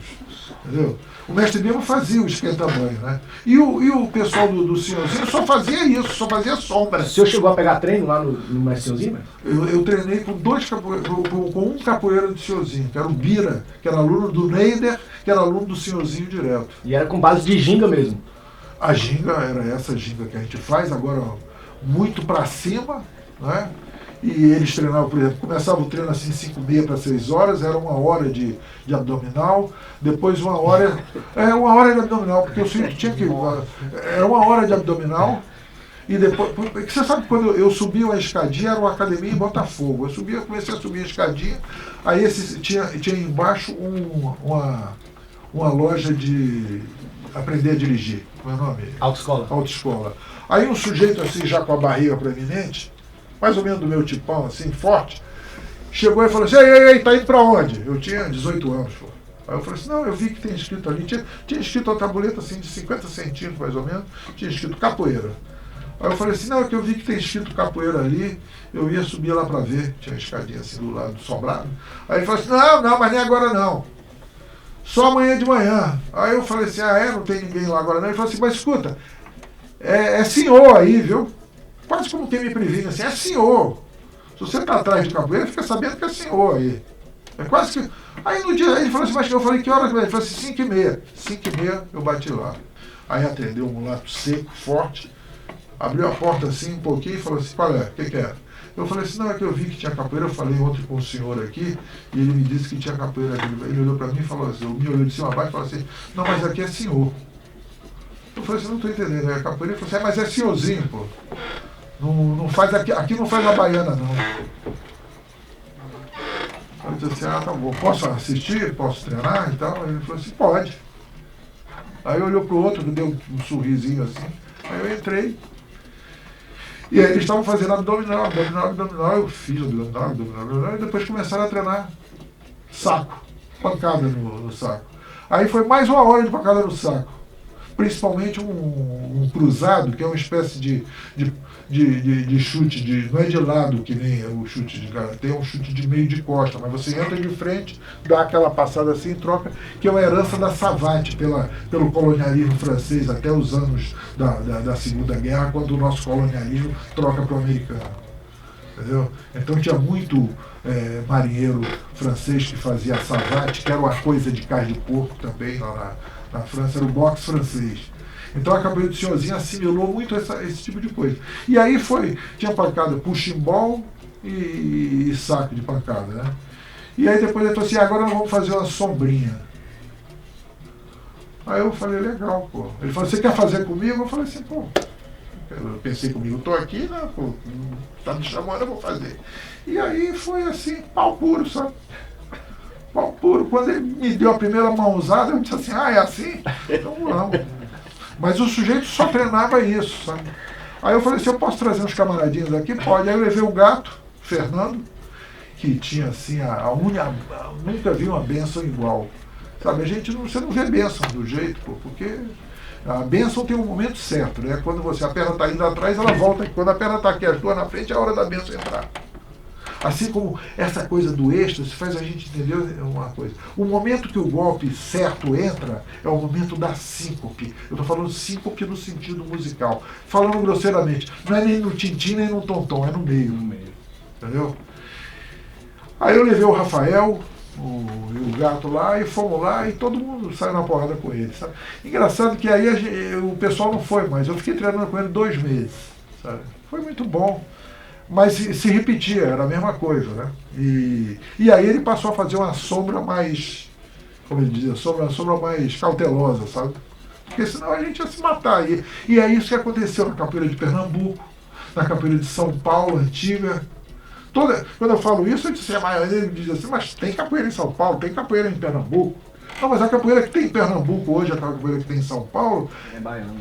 Entendeu? O mestre Bimba fazia o esquenta-banho, né? E o pessoal do Senhorzinho só fazia isso, só fazia sombra. O senhor chegou a pegar treino lá no mestre Senhorzinho? Eu treinei com um capoeiro de Senhorzinho, que era o Bira, que era aluno do Neider, que era aluno do Senhorzinho direto. E era com base de ginga mesmo? A ginga era essa ginga que a gente faz, agora muito para cima, né? E eles treinavam, por exemplo, começava o treino assim 5h30 para 6 horas, era 1 hora de abdominal, depois 1 hora... 1 hora de abdominal, porque o sujeito tinha que... Era 1 hora de abdominal, E depois, porque você sabe que quando eu subi uma escadinha, era uma academia em Botafogo. Eu comecei a subir a escadinha, aí tinha embaixo uma loja de aprender a dirigir. Como é o nome? Autoescola. Autoescola. Aí um sujeito assim, já com a barriga proeminente, mais ou menos do meu tipão, assim, forte, chegou e falou assim, ei, tá indo pra onde? Eu tinha 18 anos, pô. Aí eu falei assim, não, eu vi que tem escrito ali, tinha escrito uma tabuleta assim de 50 centímetros mais ou menos, tinha escrito capoeira. Aí eu falei assim, não, é que eu vi que tem escrito capoeira ali, eu ia subir lá pra ver, tinha uma escadinha assim do lado do sobrado. Aí ele falou assim, não, mas nem agora não. Só amanhã de manhã. Aí eu falei assim, não tem ninguém lá agora não. Ele falou assim, mas escuta, é senhor aí, viu? Quase como quem me previne assim, é senhor. Se você tá atrás de capoeira, fica sabendo que é senhor aí. É quase que... Aí no dia, ele falou assim, mas eu falei, que horas? Ele falou assim, 5h30. 5h30 eu bati lá. Aí atendeu um mulato seco, forte, abriu a porta assim um pouquinho e falou assim, qual é? O que é? Eu falei assim, não, é que eu vi que tinha capoeira, eu falei ontem com o senhor aqui, e ele me disse que tinha capoeira aqui. Ele olhou para mim e falou assim, me olhou de cima a baixo e falou assim, não, mas aqui é senhor. Eu falei assim, não estou entendendo, é capoeira? Ele falou assim, mas é senhorzinho, pô. Não faz aqui não faz a baiana, não. Eu disse assim, tá bom, posso assistir, posso treinar e tal? Ele falou assim, pode. Aí olhou pro outro, me deu um sorrisinho assim, aí eu entrei. E aí eles estavam fazendo abdominal, eu fiz abdominal, e depois começaram a treinar saco, pancada no saco. Aí foi mais 1 hora de pancada no saco. Principalmente um cruzado, que é uma espécie de chute, não é de lado que nem o chute de karatê, é um chute de meio de costa, mas você entra de frente, dá aquela passada assim e troca, que é uma herança da savate pelo colonialismo francês até os anos da Segunda Guerra, quando o nosso colonialismo troca para o americano. Entendeu? Então tinha muito marinheiro francês que fazia savate, que era uma coisa de carne de porco também lá na França, era o boxe francês. Então a capoeira do senhorzinho assimilou muito esse tipo de coisa. E aí tinha pancada puximbol e saco de pancada, né? E aí depois ele falou assim, agora nós vamos fazer uma sombrinha. Aí eu falei, legal, pô. Ele falou, você quer fazer comigo? Eu falei assim, pô, eu pensei comigo, tô aqui, né, pô, tá me chamando, eu vou fazer. E aí foi assim, pau puro, sabe? Pau puro. Quando ele me deu a primeira mãozada, eu disse assim, é assim? Então vamos. Mas o sujeito só treinava isso, sabe? Aí eu falei assim, eu posso trazer uns camaradinhos aqui? Pode. Aí eu levei o gato, Fernando, que tinha assim, nunca vi uma bênção igual. Sabe, você não vê bênção do jeito, pô, porque a bênção tem um momento certo, né? Quando a perna está indo atrás, ela volta. Quando a perna está aqui, as duas na frente, é a hora da bênção entrar. Assim como essa coisa do êxtase faz a gente entender uma coisa. O momento que o golpe certo entra é o momento da síncope. Eu estou falando síncope no sentido musical. Falando grosseiramente, não é nem no tintim nem no tontom, é no meio. Entendeu? Aí eu levei o Rafael e o gato lá e fomos lá e todo mundo saiu na porrada com ele. Sabe? Engraçado que aí o pessoal não foi mais. Eu fiquei treinando com ele 2 meses. Sabe? Foi muito bom. Mas se repetia, era a mesma coisa, né? E aí ele passou a fazer uma sombra mais, como ele dizia, sombra mais cautelosa, sabe? Porque senão a gente ia se matar. E é isso que aconteceu na capoeira de Pernambuco, na capoeira de São Paulo, antiga. Quando eu falo isso, eu disse, ele diz assim, mas tem capoeira em São Paulo, tem capoeira em Pernambuco. Não, mas a capoeira que tem em Pernambuco hoje, a capoeira que tem em São Paulo,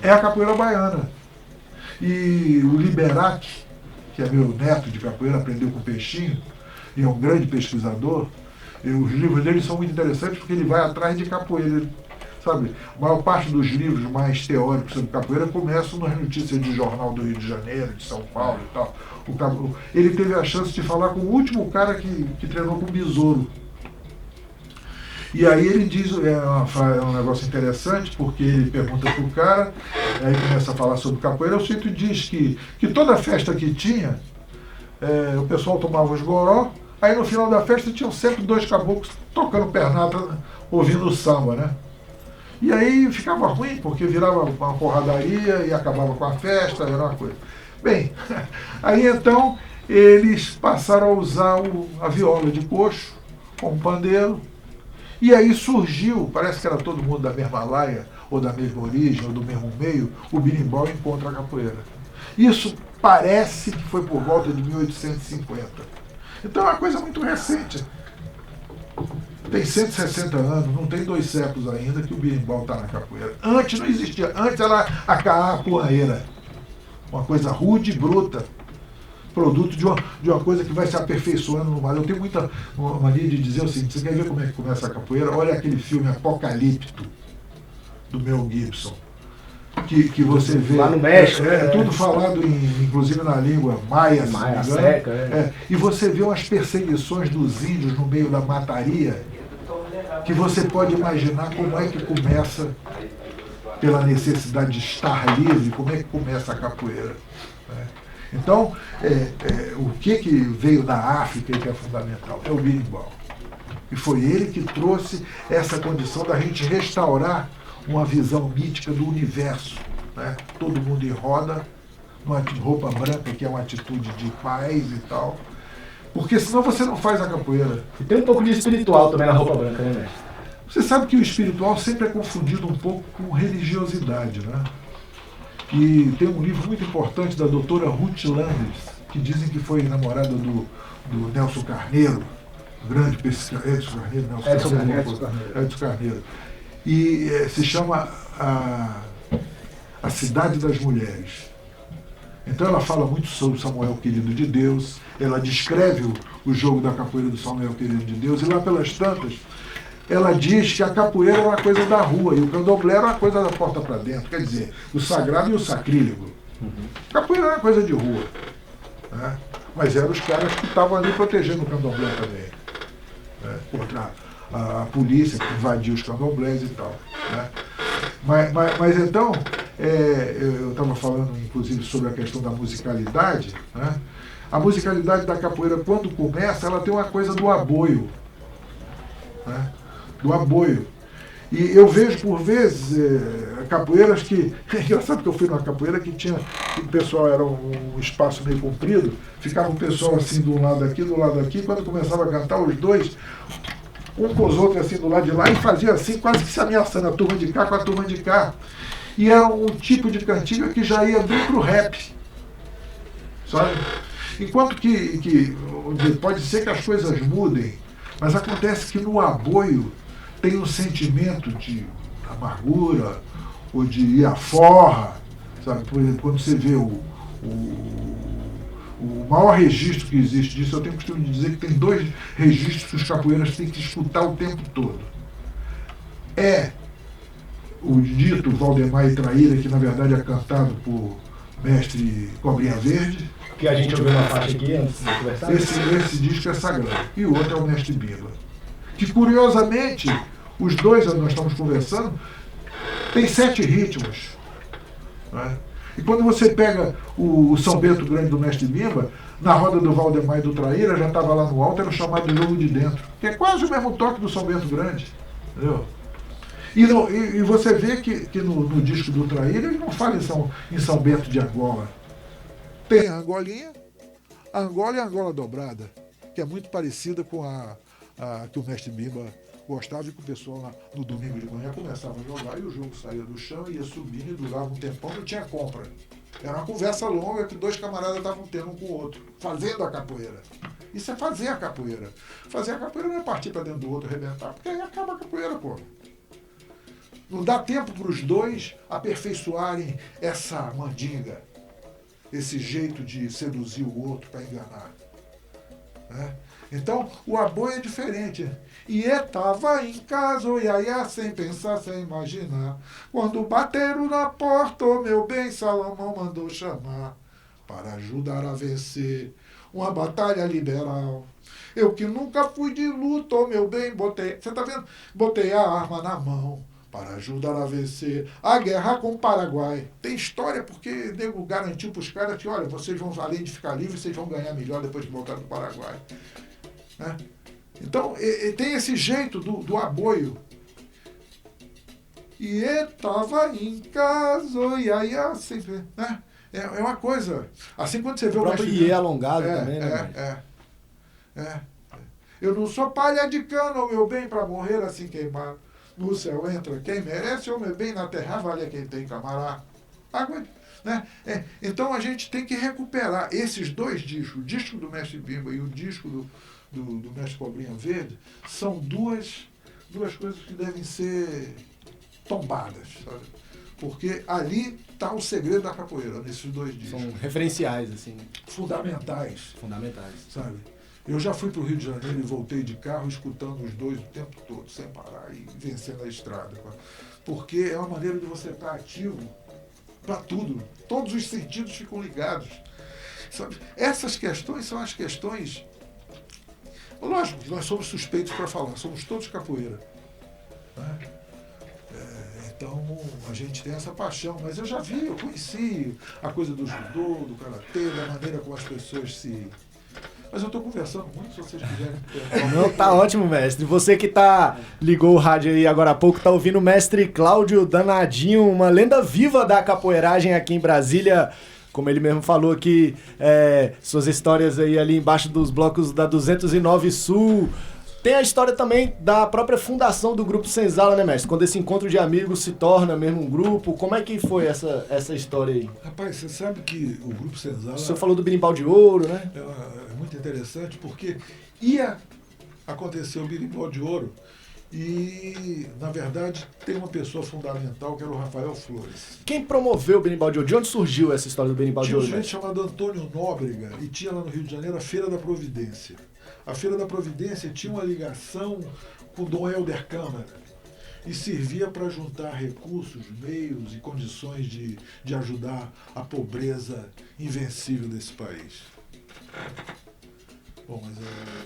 é a capoeira baiana. E o Liberac, que é meu neto de capoeira, aprendeu com o Peixinho, e é um grande pesquisador, e os livros dele são muito interessantes porque ele vai atrás de capoeira. Sabe? A maior parte dos livros mais teóricos sobre capoeira começam nas notícias de jornal do Rio de Janeiro, de São Paulo e tal. Ele teve a chance de falar com o último cara que treinou com o Besouro. E aí ele diz, é um negócio interessante, porque ele pergunta pro cara, aí começa a falar sobre capoeira, o sujeito diz que toda festa que tinha, o pessoal tomava os goró, aí no final da festa tinham sempre 2 caboclos tocando pernata, ouvindo o samba, né? E aí ficava ruim, porque virava uma porradaria e acabava com a festa, era uma coisa. Bem, aí então eles passaram a usar a viola de coxo, com pandeiro. E aí surgiu, parece que era todo mundo da mesma laia, ou da mesma origem, ou do mesmo meio, o berimbau encontra a capoeira. Isso parece que foi por volta de 1850. Então é uma coisa muito recente. Tem 160 anos, não tem 2 séculos ainda que o berimbau está na capoeira. Antes não existia. Antes era a capoeira. Uma coisa rude, bruta. Produto de uma coisa que vai se aperfeiçoando no mar. Eu tenho muita mania de dizer o seguinte: você quer ver como é que começa a capoeira? Olha aquele filme Apocalipto, do Mel Gibson. Que você vê. Lá no México. Tudo falado, inclusive na língua maia, Maia seca, e você vê umas perseguições dos índios no meio da mataria, que você pode imaginar como é que começa, pela necessidade de estar livre, como é que começa a capoeira. Né? Então, o que veio da África e que é fundamental? É o berimbau. E foi ele que trouxe essa condição da gente restaurar uma visão mítica do universo. Né? Todo mundo em roda, numa roupa branca, que é uma atitude de paz e tal. Porque senão você não faz a capoeira. E tem um pouco de espiritual também na roupa branca, né, mestre? Você sabe que o espiritual sempre é confundido um pouco com religiosidade, né? E tem um livro muito importante da doutora Ruth Landers, que dizem que foi namorada do Nelson Carneiro, o grande pesquisador, Edson Carneiro. E se chama A Cidade das Mulheres. Então ela fala muito sobre Samuel Querido de Deus, ela descreve o jogo da capoeira do Samuel Querido de Deus, e lá pelas tantas, ela diz que a capoeira é uma coisa da rua e o candomblé era uma coisa da porta para dentro, quer dizer, o sagrado e o sacrílego. Capoeira era uma coisa de rua, né? Mas eram os caras que estavam ali protegendo o candomblé também, né? Contra a polícia que invadia os candomblés e tal, né? Mas então, eu estava falando inclusive sobre a questão da musicalidade, né? A musicalidade da capoeira, quando começa, ela tem uma coisa do aboio, né? Do aboio. E eu vejo por vezes capoeiras que... É engraçado que eu fui numa capoeira que o pessoal era um espaço meio comprido, ficava o pessoal assim do lado aqui, quando começava a cantar os dois, um com os outros assim do lado de lá, e fazia assim, quase que se ameaçando a turma de cá com a turma de cá. E era um tipo de cantiga que já ia bem pro rap, sabe? Enquanto que pode ser que as coisas mudem, mas acontece que no aboio tem um sentimento de amargura ou de ir à forra, sabe? Por exemplo, quando você vê o maior registro que existe disso, eu tenho o costume de dizer que tem 2 registros que os capoeiras têm que escutar o tempo todo. É o dito Valdemar e Traíra, que na verdade é cantado por mestre Cobrinha Verde. Que a gente ouviu uma faixa aqui antes de conversar. Esse disco é sagrado. E o outro é o mestre Bimba. Que curiosamente, os dois, nós estamos conversando, tem 7 ritmos. Né? E quando você pega o São Bento Grande do mestre Bimba, na roda do Valdemar e do Traíra, já estava lá no alto, era o chamado Jogo de Dentro, que é quase o mesmo toque do São Bento Grande. Entendeu? E você vê que no disco do Traíra ele não fala em São Bento de Angola. Tem a Angolinha, a Angola e a Angola dobrada, que é muito parecida com a que o mestre Bimba gostava, e que o pessoal lá no domingo de manhã começava a jogar e o jogo saía do chão, ia subindo e durava um tempão, não tinha compra. Era uma conversa longa que 2 camaradas estavam tendo um com o outro, fazendo a capoeira. Isso é fazer a capoeira. Fazer a capoeira não é partir para dentro do outro, arrebentar, porque aí acaba a capoeira, pô. Não dá tempo para os 2 aperfeiçoarem essa mandinga, esse jeito de seduzir o outro para enganar. Né? Então, o aboio é diferente. E eu tava em casa, oiaiá, sem pensar, sem imaginar. Quando bateram na porta, oh, meu bem, Salomão mandou chamar para ajudar a vencer uma batalha liberal. Eu que nunca fui de luta, oh, meu bem, você tá vendo? Botei a arma na mão para ajudar a vencer a guerra com o Paraguai. Tem história porque o nego garantiu para os caras que, olha, vocês vão, além de ficar livres, vocês vão ganhar melhor depois de voltar do Paraguai. Né? Então, tem esse jeito do aboio. E eu tava em casa, e aí sempre, né? É uma coisa. Assim, quando você vê o próprio iê alongado também, né? Eu não sou palha de cana, meu bem, para morrer assim queimado. No céu entra quem merece, ou meu bem, na terra vale quem tem camará. Né? Então a gente tem que recuperar esses dois discos, o disco do Mestre Bimba e o disco do Mestre Cobrinha Verde, são duas coisas que devem ser tombadas, sabe? Porque ali está o segredo da capoeira, nesses dois discos. São referenciais, assim, né? Fundamentais, Fundamentais. sabe? Eu já fui para o Rio de Janeiro e voltei de carro escutando os dois o tempo todo, sem parar e vencendo a estrada. Porque é uma maneira de você estar ativo para tudo. Todos os sentidos ficam ligados. Sabe? Essas questões são as questões... Lógico que nós somos suspeitos para falar, somos todos capoeira. Né? Então a gente tem essa paixão, mas eu conheci a coisa do judô, do karatê, da maneira como as pessoas se... Mas eu estou conversando muito, se vocês quiserem. Não, tá ótimo, mestre. Você que ligou o rádio aí agora há pouco, tá ouvindo o mestre Cláudio Danadinho, uma lenda viva da capoeiragem aqui em Brasília. Como ele mesmo falou aqui, suas histórias aí ali embaixo dos blocos da 209 Sul. Tem a história também da própria fundação do Grupo Senzala, né, mestre? Quando esse encontro de amigos se torna mesmo um grupo, como é que foi essa história aí? Rapaz, você sabe que o Grupo Senzala... O senhor falou do Berimbau de Ouro, né? É muito interessante porque ia acontecer o Berimbau de Ouro e, na verdade, tem uma pessoa fundamental que era o Rafael Flores. Quem promoveu o Berimbau de Ouro? De onde surgiu essa história do Berimbau de Tinha um Ouro? sujeito chamado Antônio Nóbrega e tinha lá no Rio de Janeiro a Feira da Providência. A Feira da Providência tinha uma ligação com o Dom Helder Câmara e servia para juntar recursos, meios e condições de ajudar a pobreza invencível desse país. Bom, mas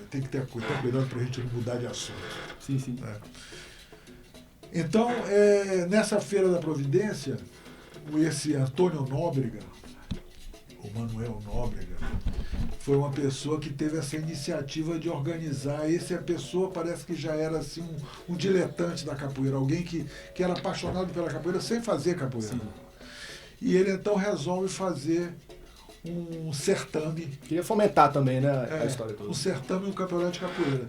tem que ter cuidado para a gente não mudar de assunto. Sim, sim. Então, nessa Feira da Providência, esse Antônio Nóbrega, o Manuel Nóbrega, foi uma pessoa que teve essa iniciativa de organizar. A pessoa parece que já era assim um diletante da capoeira, alguém que era apaixonado pela capoeira sem fazer capoeira. Sim. E ele então resolve fazer um certame. Queria fomentar também, né, a história toda. Um certame e um campeonato de capoeira.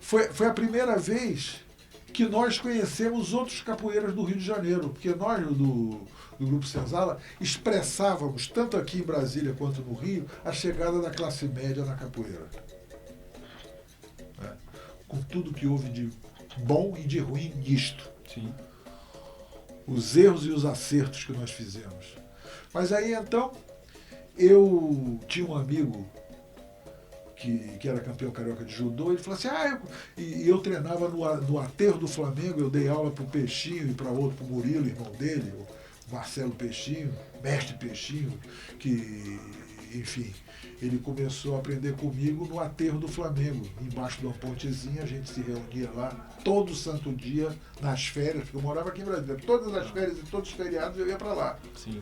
Foi a primeira vez que nós conhecemos outros capoeiras do Rio de Janeiro, porque nós do Grupo Senzala expressávamos, tanto aqui em Brasília quanto no Rio, a chegada da classe média na capoeira. Com tudo que houve de bom e de ruim nisto. Sim. Os erros e os acertos que nós fizemos. Mas aí então, eu tinha um amigo que era campeão carioca de judô, ele falou assim, eu treinava no aterro do Flamengo, eu dei aula para o Peixinho e para outro, para o Murilo, irmão dele, o Marcelo Peixinho, mestre Peixinho, que, enfim, ele começou a aprender comigo no aterro do Flamengo, embaixo de uma pontezinha, a gente se reunia lá todo santo dia, nas férias, porque eu morava aqui em Brasília, todas as férias e todos os feriados eu ia para lá. Sim.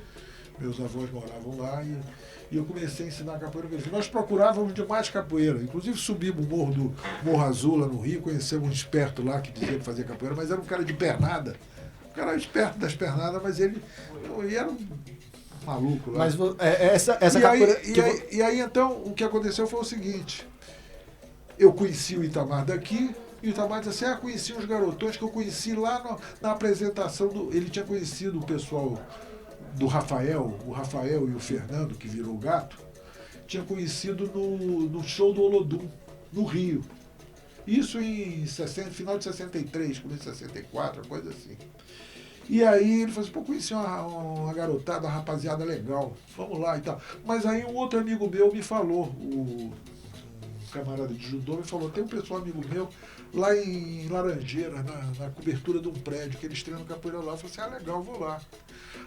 Meus avós moravam lá e eu comecei a ensinar capoeira. Nós procurávamos demais capoeira. Inclusive subimos o morro do Morro Azul lá no Rio, conhecemos um esperto lá que dizia que fazia capoeira, mas era um cara de pernada. Um cara esperto das pernadas, mas ele era um maluco lá. Mas essa capoeira... E aí então o que aconteceu foi o seguinte, eu conheci o Itamar daqui, e o Itamar disse assim, conheci uns garotões que eu conheci lá na apresentação ele tinha conhecido o pessoal do Rafael, o Rafael e o Fernando, que virou o Gato, tinha conhecido no show do Olodum, no Rio. Isso em final de 63, começo de 64, coisa assim. E aí ele falou assim, conheci uma garotada, uma rapaziada legal, vamos lá e tal. Mas aí um outro amigo meu me falou, um camarada de judô me falou, tem um pessoal amigo meu lá em Laranjeira, na cobertura de um prédio, que eles treinam capoeira lá. Eu falei assim, legal, vou lá.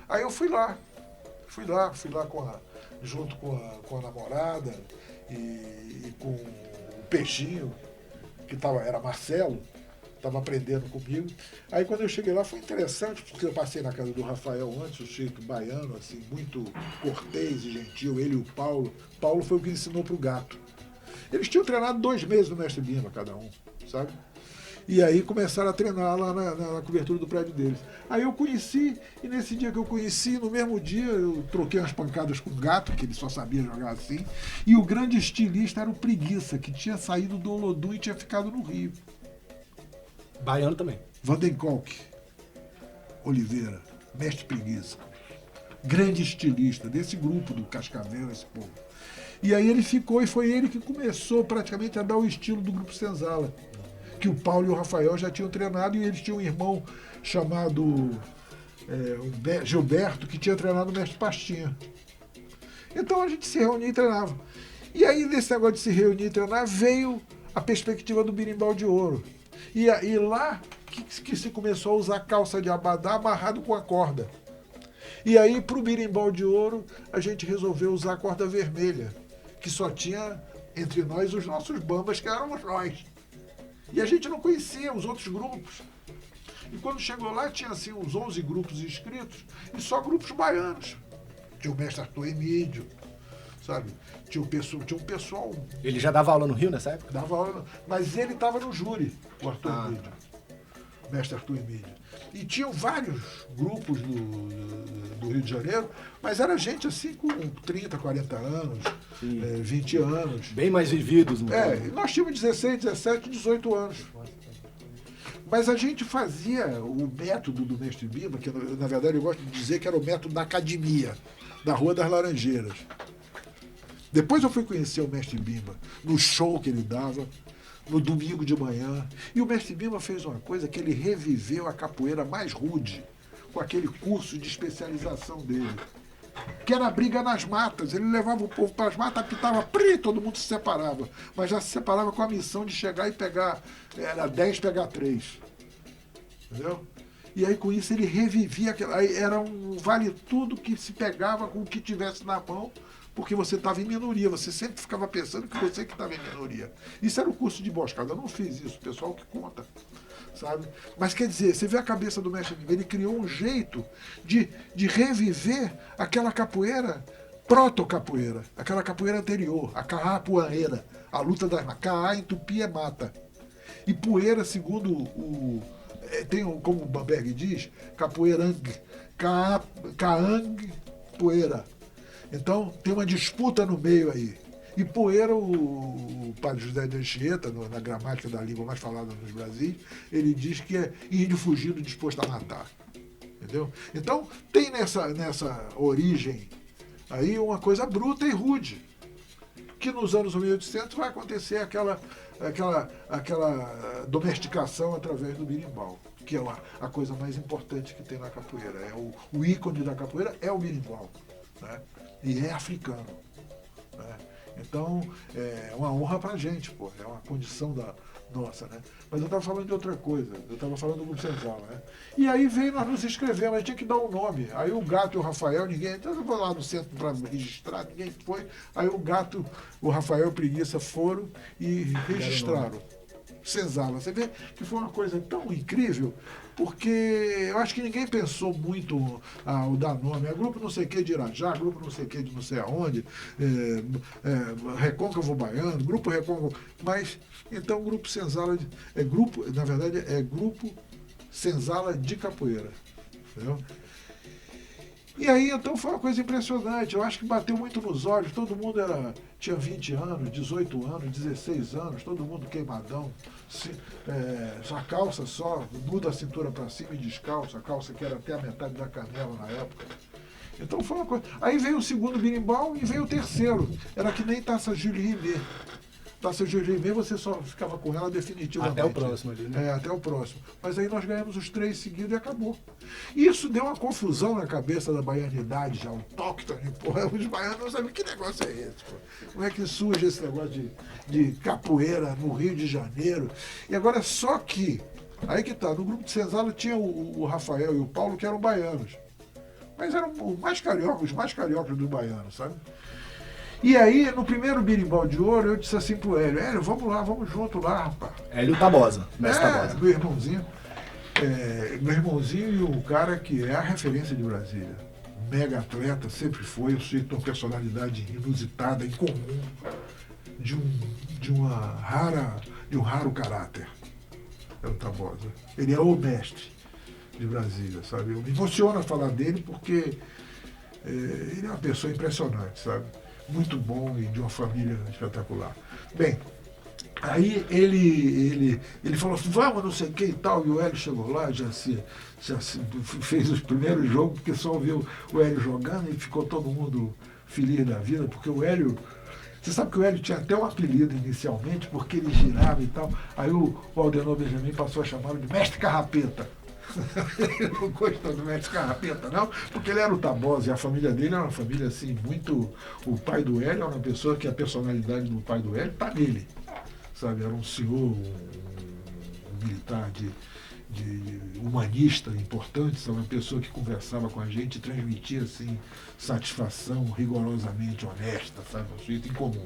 Aí eu fui lá junto com a namorada e com o Peixinho, que era Marcelo, estava aprendendo comigo. Aí quando eu cheguei lá foi interessante, porque eu passei na casa do Rafael antes, o sujeito baiano, assim, muito cortês e gentil, ele e o Paulo. Paulo foi o que ensinou para o Gato. Eles tinham treinado 2 meses no Mestre Bimba, cada um, sabe? E aí começaram a treinar lá na cobertura do prédio deles. Aí eu conheci, e nesse dia que eu conheci, no mesmo dia, eu troquei umas pancadas com o Gato, que ele só sabia jogar assim, e o grande estilista era o Preguiça, que tinha saído do Olodum e tinha ficado no Rio. Baiano também. Vandenkolk Oliveira, mestre Preguiça. grande estilista desse grupo do Cascavel, esse povo. E aí ele ficou e foi ele que começou praticamente a dar o estilo do Grupo Senzala, que o Paulo e o Rafael já tinham treinado, e eles tinham um irmão chamado Gilberto, que tinha treinado o Mestre Pastinha. Então a gente se reunia e treinava. E aí, nesse negócio de se reunir e treinar, veio a perspectiva do birimbau de ouro. E lá que se começou a usar calça de abadá amarrado com a corda. E aí, para o birimbau de ouro, a gente resolveu usar a corda vermelha, que só tinha entre nós os nossos bambas, que éramos nós. E a gente não conhecia os outros grupos. E quando chegou lá, tinha assim uns 11 grupos inscritos, e só grupos baianos. Tinha o mestre Arthur Emídio, sabe? Tinha um pessoal... Ele já dava aula no Rio nessa época? Dava aula, mas ele estava no júri, o Arthur Emídio. O mestre Arthur Emídio. E tinham vários grupos do Rio de Janeiro, mas era gente assim com 30, 40 anos, 20 anos. Bem mais vividos, né? Nós tínhamos 16, 17, 18 anos. Mas a gente fazia o método do Mestre Bimba, que na verdade eu gosto de dizer que era o método da academia, da Rua das Laranjeiras. Depois eu fui conhecer o Mestre Bimba, no show que ele dava, no domingo de manhã. E o Mestre Bimba fez uma coisa que ele reviveu a capoeira mais rude, com aquele curso de especialização dele, que era a briga nas matas. Ele levava o povo para as matas, apitava, todo mundo se separava. Mas já se separava com a missão de chegar e pegar, era 10, pegar 3. Entendeu? E aí com isso ele revivia, era um vale tudo que se pegava com o que tivesse na mão, porque você estava em minoria, você sempre ficava pensando que você que estava em minoria. Isso era o curso de emboscada, eu não fiz isso, o pessoal que conta, sabe? Mas quer dizer, você vê a cabeça do mestre Bimba, ele criou um jeito de reviver aquela capoeira, proto-capoeira, aquela capoeira anterior, a carrapuaneira, a luta das matas. Caá em tupi é mata. E poeira, segundo tem como o Bamberg diz, capoeirang, caang, poeira. Então tem uma disputa no meio aí. E poeira, o padre José de Anchieta, na gramática da língua mais falada nos Brasis, ele diz que é índio fugido disposto a matar. Entendeu? Então tem nessa origem aí uma coisa bruta e rude, que nos anos 1800 vai acontecer aquela domesticação através do birimbau, que é a coisa mais importante que tem na capoeira. O ícone da capoeira é o birimbau, né? E é africano, né? Então é uma honra pra gente, pô, é uma condição nossa, né? Mas eu estava falando de outra coisa, eu estava falando do Grupo Senzala, né? E aí nós nos inscrevemos, a gente tinha que dar um nome. Aí o Gato e o Rafael, então eu vou lá no centro para registrar, ninguém foi. Aí o Gato, o Rafael e o Preguiça foram e registraram Senzala. Você vê que foi uma coisa tão incrível, porque eu acho que ninguém pensou muito o dar nome. É grupo não sei o que de Irajá, grupo não sei o que de não sei aonde, Recôncavo Baiano, grupo Recôncavo. Mas, então, Grupo Senzala, na verdade, é Grupo Senzala de Capoeira. Entendeu? E aí, então, foi uma coisa impressionante. Eu acho que bateu muito nos olhos. Todo mundo tinha 20 anos, 18 anos, 16 anos, todo mundo queimadão. A calça só, muda a cintura para cima e descalço, a calça que era até a metade da canela na época. Então foi uma coisa. Aí veio o segundo birimbau e veio o terceiro. Era que nem Taça Jules Rimet. Taça Jules Rimet, você só ficava com ela definitivamente. Até o próximo ali, né? Até o próximo. Mas aí nós ganhamos os 3 seguidos e acabou. E isso deu uma confusão na cabeça da baianidade já autóctone. Porra, os baianos não sabem que negócio é esse. Pô. Como é que surge esse negócio de capoeira no Rio de Janeiro? E agora, só que, aí que tá, no Grupo de Senzala tinha o Rafael e o Paulo, que eram baianos. Mas eram os mais cariocas dos baianos, sabe? E aí, no primeiro birimbau de ouro, eu disse assim pro Hélio, vamos lá, vamos junto lá, rapaz. Hélio Tabosa, mestre Tabosa. Meu irmãozinho. Meu irmãozinho e o cara que é a referência de Brasília. Mega atleta, sempre foi, eu sei que tem uma personalidade inusitada, incomum, de um raro caráter. É o Tabosa. Ele é o mestre de Brasília, sabe? Eu me emociono a falar dele porque ele é uma pessoa impressionante, sabe? Muito bom e de uma família espetacular. Bem, Aí ele falou assim, vamos, não sei o que e tal, e o Hélio chegou lá, já se fez os primeiros jogos, porque só viu o Hélio jogando e ficou todo mundo feliz da vida, porque o Hélio, você sabe que o Hélio tinha até um apelido inicialmente, porque ele girava e tal, aí o Aldenor Benjamin passou a chamá-lo de Mestre Carrapeta. Ele não gostou do Mestre Carrapeta, não, porque ele era o Tabosa e a família dele era uma família assim, muito. O pai do Hélio era uma pessoa que a personalidade do pai do Hélio está nele. Sabe, era um senhor, um militar de humanista importante, sabe, uma pessoa que conversava com a gente e transmitia assim, satisfação rigorosamente honesta, sabe, um sujeito incomum.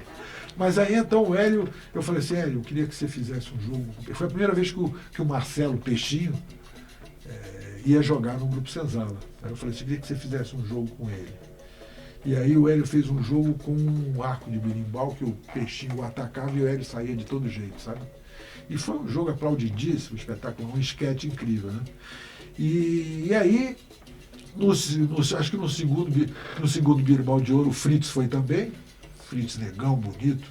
Mas aí então o Hélio, eu falei assim, Hélio, eu queria que você fizesse um jogo. Foi a primeira vez que o Marcelo Peixinho ia jogar no Grupo Senzala. Aí eu falei assim, eu queria que você fizesse um jogo com ele. E aí o Hélio fez um jogo com um arco de berimbau que o Peixinho o atacava e o Hélio saía de todo jeito, sabe? E foi um jogo aplaudidíssimo, um espetáculo, um esquete incrível, né? E aí, acho que no segundo berimbau de ouro, o Fritz foi também, Fritz negão, bonito,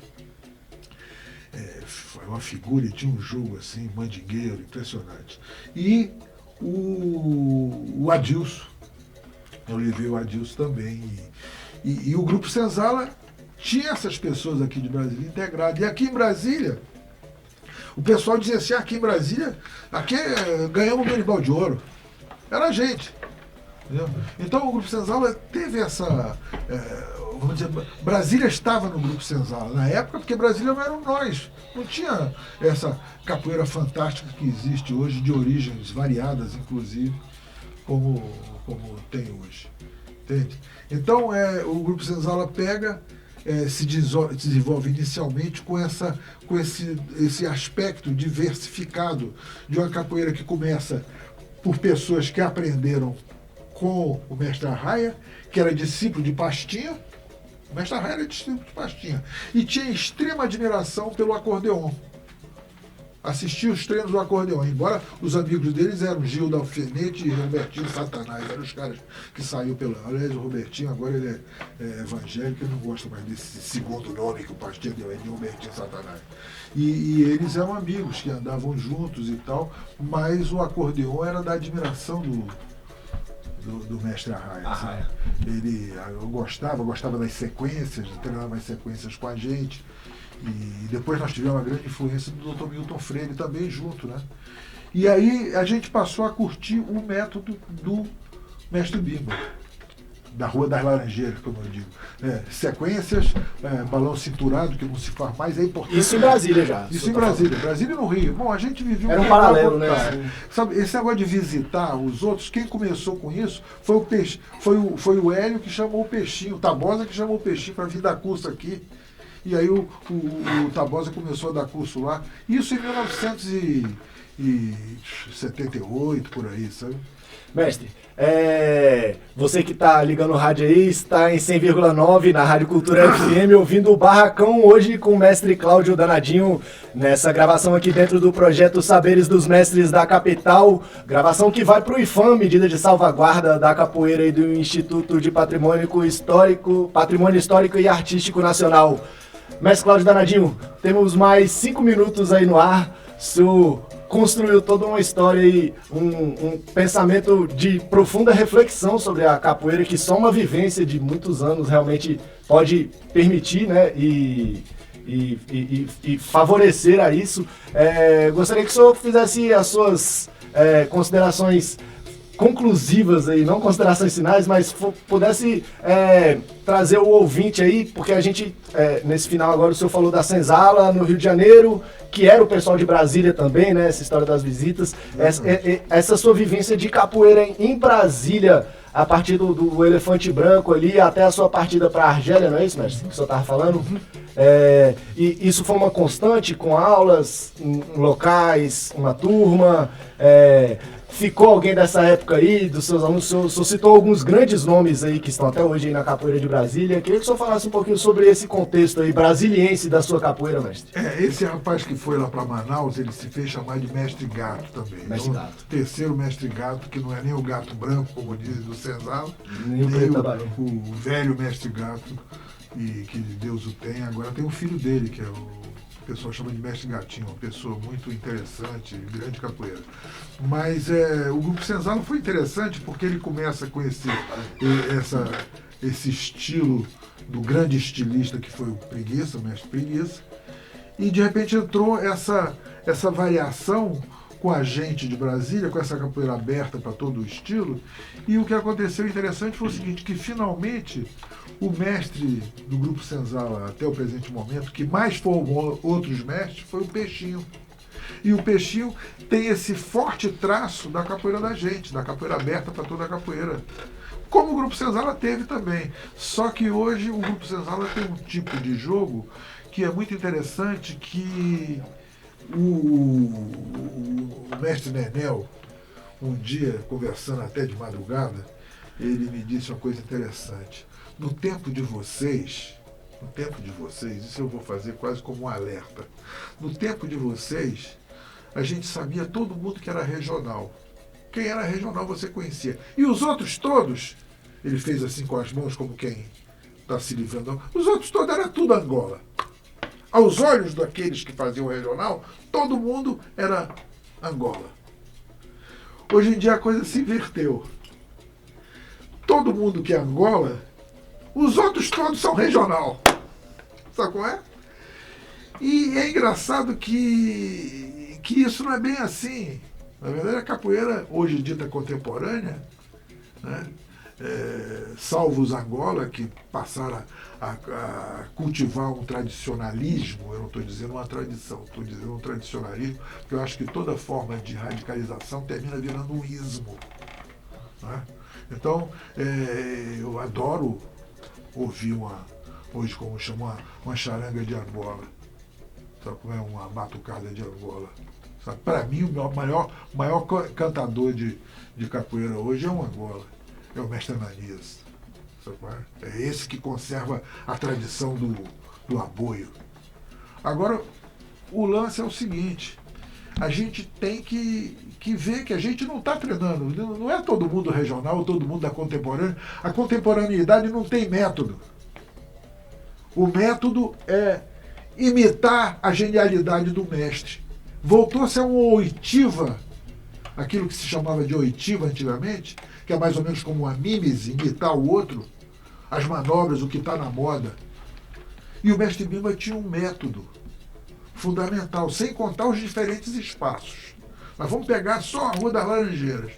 foi uma figura e tinha um jogo assim, mandingueiro, impressionante. E o Adilson, eu levei o Adilson também. E o Grupo Senzala tinha essas pessoas aqui de Brasília integradas. E aqui em Brasília, o pessoal dizia assim, aqui em Brasília, aqui ganhamos o berimbau de ouro. Era a gente. Entendeu? Então o Grupo Senzala teve essa... vamos dizer, Brasília estava no Grupo Senzala na época, porque Brasília não eram nós. Não tinha essa capoeira fantástica que existe hoje, de origens variadas, inclusive, como tem hoje. Entende? Então, o Grupo Senzala pega, se desenvolve inicialmente com esse aspecto diversificado de uma capoeira que começa por pessoas que aprenderam com o mestre Arraia, que era discípulo de Pastinha. O mestre Arraia era discípulo de Pastinha. E tinha extrema admiração pelo acordeon. Assistia os treinos do acordeon, embora os amigos deles eram Gildo Alfinete e Robertinho Satanás, eram os caras que saíram pela... Aliás, o Robertinho agora ele é evangélico, eu não gosto mais desse segundo nome que o pastor deu, é de Robertinho Satanás. E eles eram amigos, que andavam juntos e tal, mas o acordeon era da admiração do mestre Arraia. Eu gostava das sequências, treinava as sequências com a gente. E depois nós tivemos uma grande influência do Dr. Milton Freire também junto, né? E aí a gente passou a curtir o método do mestre Bimba, da Rua das Laranjeiras, como eu digo. Sequências, balão cinturado, que não se faz mais, é importante. Isso em Brasília já. Isso em Brasília. Brasília e no Rio. Bom, a gente viveu... Era um paralelo, né? Sabe, esse negócio de visitar os outros, quem começou com isso foi o Hélio que chamou o Peixinho, o Tabosa que chamou o Peixinho para vir dar curso aqui. E aí o Tabosa começou a dar curso lá. Isso em 1978, por aí, sabe? Mestre, você que está ligando o rádio aí, está em 100,9 na Rádio Cultura FM, ouvindo o Barracão hoje com o mestre Cláudio Danadinho, nessa gravação aqui dentro do projeto Saberes dos Mestres da Capital, gravação que vai para o IFAM, medida de salvaguarda da capoeira e do Instituto de Patrimônio Histórico e Artístico Nacional. Mestre Cláudio Danadinho, temos mais 5 minutos aí no ar. O senhor construiu toda uma história e um pensamento de profunda reflexão sobre a capoeira, que só uma vivência de muitos anos realmente pode permitir, né, e favorecer a isso. Gostaria que o senhor fizesse as suas considerações conclusivas aí, não considerações finais, mas pudesse trazer o ouvinte aí, porque a gente, nesse final agora, o senhor falou da Senzala no Rio de Janeiro, que era o pessoal de Brasília também, né, essa história das visitas, essa sua vivência de capoeira em Brasília, a partir do Elefante Branco ali, até a sua partida para a Argélia, não é isso, mestre, que o senhor estava falando? E isso foi uma constante, com aulas em locais, uma turma, ficou alguém dessa época aí, dos seus alunos? O senhor citou alguns grandes nomes aí que estão até hoje aí na capoeira de Brasília. Queria que o senhor falasse um pouquinho sobre esse contexto aí brasiliense da sua capoeira, mestre. Esse rapaz que foi lá para Manaus, ele se fez chamar de Mestre Gato também. Mestre Gato. O terceiro Mestre Gato, que não é nem o gato branco, como dizem do Senzala, nem o velho Mestre Gato, e que Deus o tenha. Agora tem o filho dele, que é o pessoal chama de mestre Gatinho, uma pessoa muito interessante, grande capoeira. Mas o Grupo Senzala foi interessante porque ele começa com esse estilo do grande estilista que foi o Preguiça, o mestre Preguiça, e de repente entrou essa variação com a gente de Brasília, com essa capoeira aberta para todo o estilo, e o que aconteceu interessante foi o seguinte, que finalmente o mestre do Grupo Senzala até o presente momento, que mais formou outros mestres, foi o Peixinho. E o Peixinho tem esse forte traço da capoeira da gente, da capoeira aberta para toda a capoeira. Como o Grupo Senzala teve também. Só que hoje o Grupo Senzala tem um tipo de jogo que é muito interessante, que o mestre Nenel, um dia, conversando até de madrugada, ele me disse uma coisa interessante. No tempo de vocês, isso eu vou fazer quase como um alerta. No tempo de vocês, a gente sabia todo mundo que era regional. Quem era regional você conhecia. E os outros todos, ele fez assim com as mãos como quem está se livrando. Os outros todos era tudo Angola. Aos olhos daqueles que faziam o regional, todo mundo era Angola. Hoje em dia a coisa se inverteu. Todo mundo que é Angola, os outros todos são regional. Sabe qual é? E é engraçado que isso não é bem assim. Na verdade, a capoeira, hoje dita contemporânea, né, salvo os Angola, que passaram a cultivar um tradicionalismo, eu não estou dizendo uma tradição, estou dizendo um tradicionalismo, porque eu acho que toda forma de radicalização termina virando um ismo. Né? Então, eu adoro ouvir hoje como chama, uma charanga de Angola. Sabe como é uma batucada de Angola? Para mim, o maior cantador de capoeira hoje é um Angola. É o mestre Ananias. É esse que conserva a tradição do aboio. Agora, o lance é o seguinte, a gente tem que ver que a gente não está treinando, não é todo mundo regional, todo mundo da contemporânea. A contemporaneidade não tem método. O método é imitar a genialidade do mestre. Voltou a ser uma oitiva, aquilo que se chamava de oitiva antigamente, que é mais ou menos como uma mímese, imitar o outro, as manobras, o que está na moda. E o mestre Bimba tinha um método fundamental, sem contar os diferentes espaços. Mas vamos pegar só a Rua das Laranjeiras.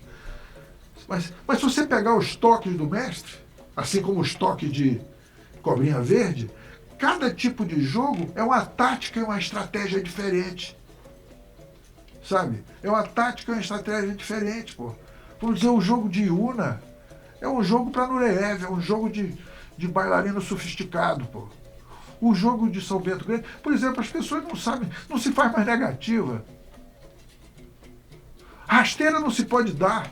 Mas se você pegar os toques do mestre, assim como os toques de Cobrinha Verde, cada tipo de jogo é uma tática e uma estratégia diferente. Sabe? É uma tática e uma estratégia diferente, pô. Vamos dizer, o jogo de Iuna é um jogo para Nureyev, é um jogo de bailarino sofisticado, pô. O jogo de São Bento Grande, por exemplo, as pessoas não sabem, não se faz mais negativa. Rasteira não se pode dar,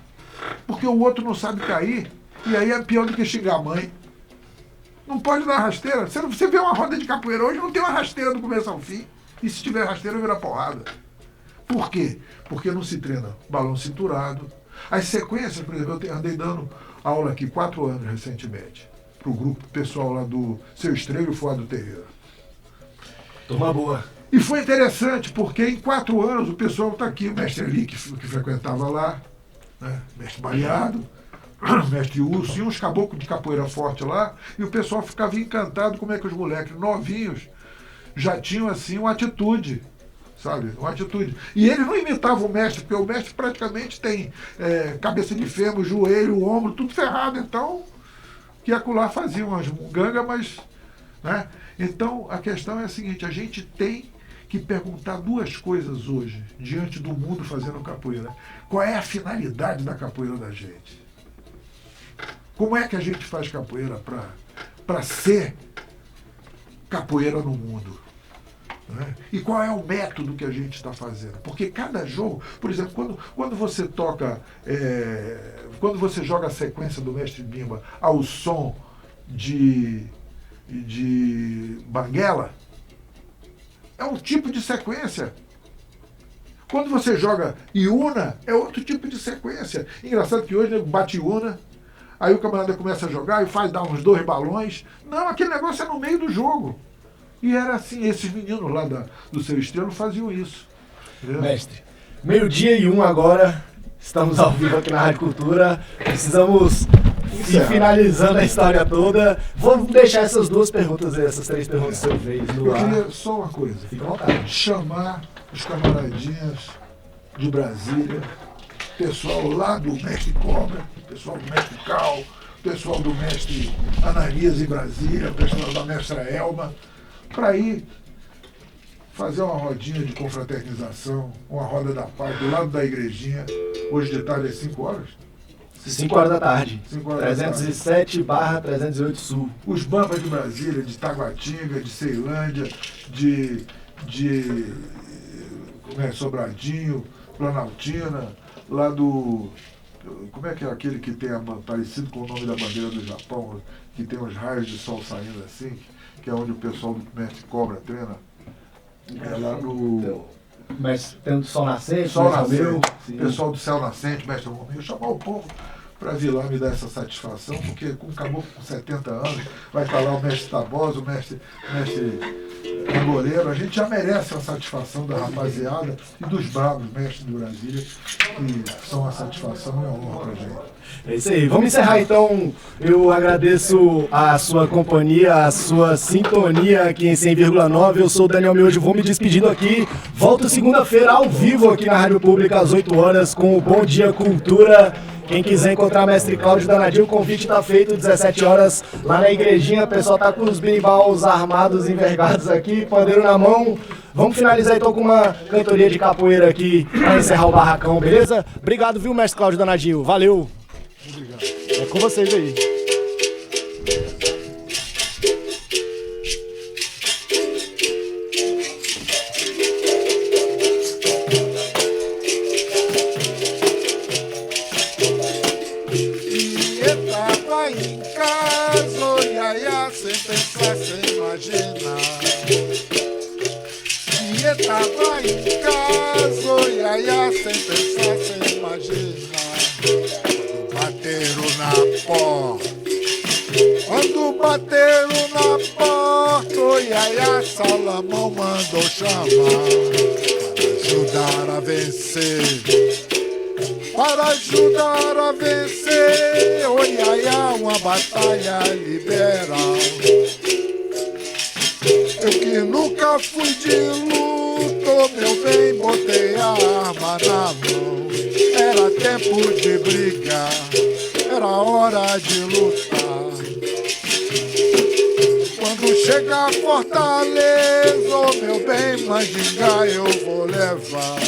porque o outro não sabe cair, e aí é pior do que xingar a mãe. Não pode dar rasteira. Você vê uma roda de capoeira hoje, não tem uma rasteira do começo ao fim. E se tiver rasteira, vira porrada. Por quê? Porque não se treina balão cinturado. As sequências, por exemplo, eu andei dando aula aqui 4 anos recentemente, para o grupo pessoal lá do Seu Estrela e o Fuado Terreira. Turma boa. E foi interessante, porque em 4 anos o pessoal está aqui, o mestre Eli, que frequentava lá, né? Mestre Baleado, mestre Urso, e uns caboclos de capoeira forte lá, e o pessoal ficava encantado como é que os moleques novinhos já tinham assim uma atitude. Sabe? Uma atitude. E ele não imitava o mestre, porque o mestre praticamente tem cabeça de fêmur, joelho, ombro, tudo ferrado. Então, que acolá fazia umas mungangas, mas... Né? Então, a questão é a seguinte, a gente tem que perguntar 2 coisas hoje, diante do mundo fazendo capoeira. Qual é a finalidade da capoeira da gente? Como é que a gente faz capoeira para ser capoeira no mundo? Né? E qual é o método que a gente está fazendo? Porque cada jogo, por exemplo, quando você toca, quando você joga a sequência do mestre Bimba ao som de banguela, é um tipo de sequência. Quando você joga Iuna, é outro tipo de sequência. Engraçado que hoje, né, bate Iuna, aí o camarada começa a jogar e dá uns 2 balões. Não, aquele negócio é no meio do jogo. E era assim, esses meninos lá do Seu Estrela faziam isso. Entendeu? Mestre, 12:01 agora, estamos ao vivo aqui na Rádio Cultura, precisamos ir finalizando a história toda. Vou deixar essas duas perguntas aí, essas três perguntas do seu vez no Eu ar. queria só uma coisa, Fica à vontade. chamar os camaradinhas de Brasília, pessoal lá do Mestre Cobra, pessoal do Mestre Cal, pessoal do Mestre Ananias em Brasília, pessoal da Mestra Elma, para ir fazer uma rodinha de confraternização, uma roda da paz, do lado da igrejinha, hoje de tarde às 5 horas. 5 horas da tarde. 5 horas da tarde. 307/308 Sul. Os bambas de Brasília, de Taguatinga, de Ceilândia, de Sobradinho, Planaltina, lá do... Como é que é aquele que tem parecido com o nome da bandeira do Japão, que tem os raios de sol saindo assim, que é onde o pessoal do Mestre Cobra treina? É lá no... Mas tem o Sol Nascente, Sol Mestre Romeu. Nascente, Sim. pessoal do Céu Nascente, Mestre Romeu, chamar o povo para vir lá me dar essa satisfação, porque com um caboclo com 70 anos, vai estar lá o Mestre Tabosa, o Mestre Angoleiro, a gente já merece a satisfação da rapaziada e dos bravos mestres do Brasília, que são a satisfação e a honra pra gente. É isso aí. Vamos encerrar então. Eu agradeço a sua companhia, a sua sintonia aqui em 100,9. Eu sou o Daniel Miojo, vou me despedindo aqui. Volto segunda-feira ao vivo aqui na Rádio Pública às 8 horas com o Bom Dia Cultura. Quem quiser encontrar Mestre Cláudio Danadinho, o convite está feito, 17 horas, lá na igrejinha. O pessoal tá com os bimbaus armados, envergados aqui, pandeiro na mão. Vamos finalizar então com uma cantoria de capoeira aqui para encerrar o barracão, beleza? Obrigado, viu, Mestre Cláudio Danadinho? Valeu! Obrigado. É com vocês aí. Estava em casa, olha, sem pensar, sem imaginar. E estava em casa, olha, sem pensar, sem imaginar. Bateram na porta, quando bateram na porta, olha, Salomão mandou chamar para ajudar a vencer. Para ajudar a vencer, olha, uma batalha liberal. Eu que nunca fui de luto, meu bem, botei a arma na mão. Era tempo de brigar, era hora de lutar. Quando chegar a Fortaleza, oh, meu bem, mandinga eu vou levar.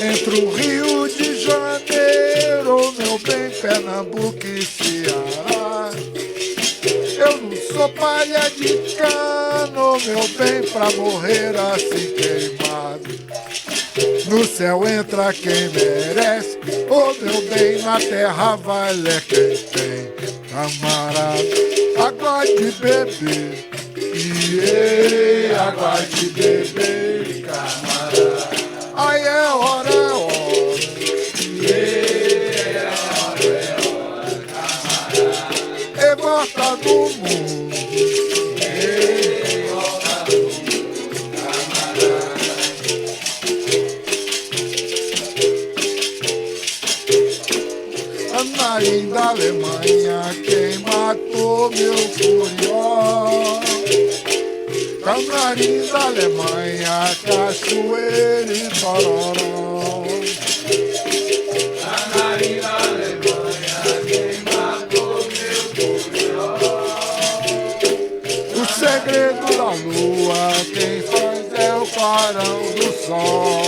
Entre o Rio de Janeiro, meu bem, Pernambuco e Ceará. Eu não sou palha de cano, meu bem, pra morrer assim queimado. No céu entra quem merece, oh meu bem, na terra vale quem tem. Camarada, água de beber, água de beber, camarada. Ai, é hora, camarada. E volta do mundo, volta do mundo, camarada. Anaí da Alemanha, quem matou meu furió? Canarim da Alemanha, cachoeira e tororó. Canarim da Alemanha, quem matou meu furió? O segredo da lua, quem faz é o clarão do sol.